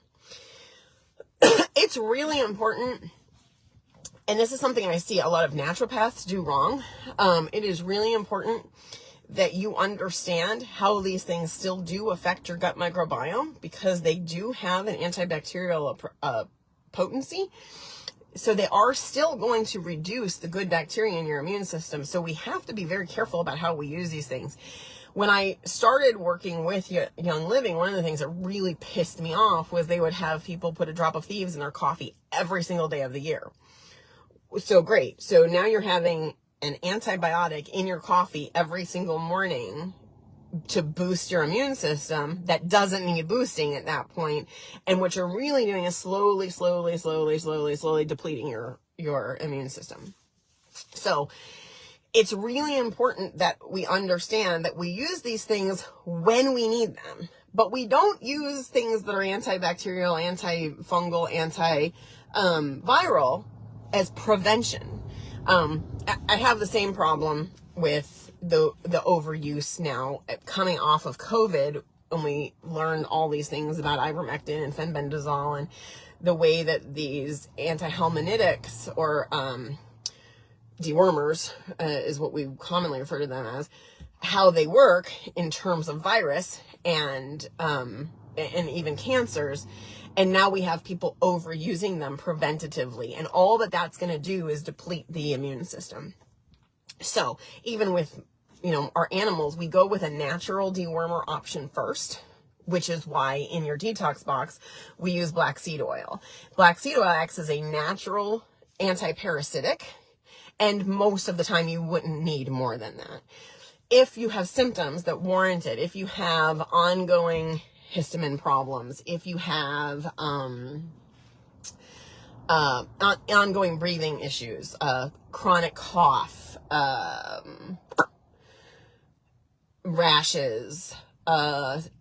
It's really important, and this is something I see a lot of naturopaths do wrong. It is really important that you understand how these things still do affect your gut microbiome, because they do have an antibacterial potency. So they are still going to reduce the good bacteria in your immune system. So we have to be very careful about how we use these things. When I started working with Young Living, one of the things that really pissed me off was they would have people put a drop of Thieves in their coffee every single day of the year. So great. So now you're having an antibiotic in your coffee every single morning to boost your immune system that doesn't need boosting at that point. And what you're really doing is slowly depleting your immune system. So it's really important that we understand that we use these things when we need them, but we don't use things that are antibacterial, antifungal, viral as prevention. I have the same problem with the overuse now coming off of COVID, when we learned all these things about ivermectin and fenbendazole and the way that these antihelminetics or dewormers is what we commonly refer to them as, how they work in terms of virus and even cancers. And now we have people overusing them preventatively, and all that that's going to do is deplete the immune system. So even with, our animals, we go with a natural dewormer option first, which is why in your detox box, we use black seed oil. Black seed oil acts as a natural antiparasitic, and most of the time you wouldn't need more than that. If you have symptoms that warrant it, if you have ongoing histamine problems, if you have ongoing breathing issues, chronic cough, rashes,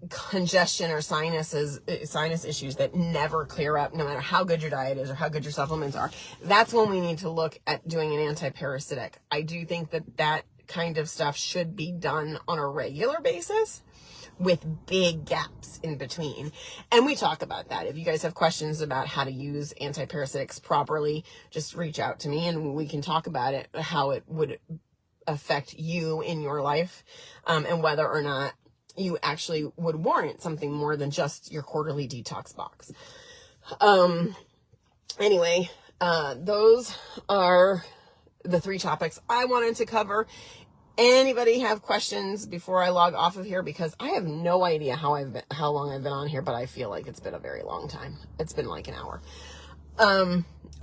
congestion or sinus issues that never clear up, no matter how good your diet is or how good your supplements are, that's when we need to look at doing an antiparasitic. I do think that kind of stuff should be done on a regular basis with big gaps in between. And we talk about that. If you guys have questions about how to use antiparasitics properly, just reach out to me and we can talk about it, how it would affect you in your life, and whether or not you actually would warrant something more than just your quarterly detox box. Anyway, those are the 3 topics I wanted to cover. Anybody have questions before I log off of here? Because I have no idea how long I've been on here, but I feel like it's been a very long time. It's been like an hour.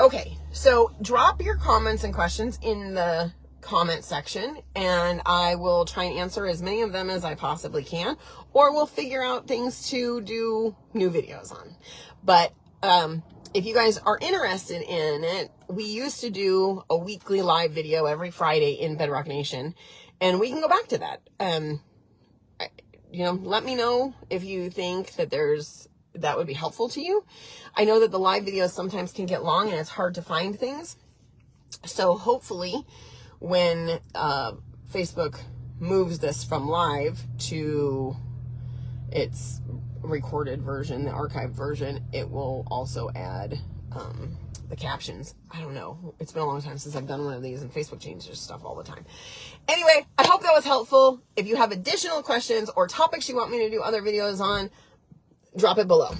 Okay, so drop your comments and questions in the comment section, and I will try and answer as many of them as I possibly can, or we'll figure out things to do new videos on. But if you guys are interested in it, we used to do a weekly live video every Friday in Bedrock Nation, and we can go back to that. Let me know if you think that that would be helpful to you. I know that the live videos sometimes can get long and it's hard to find things. So hopefully when Facebook moves this from live to its recorded version, the archived version, it will also add the captions. I don't know. It's been a long time since I've done one of these, and Facebook changes stuff all the time. Anyway, I hope that was helpful. If you have additional questions or topics you want me to do other videos on, drop it below.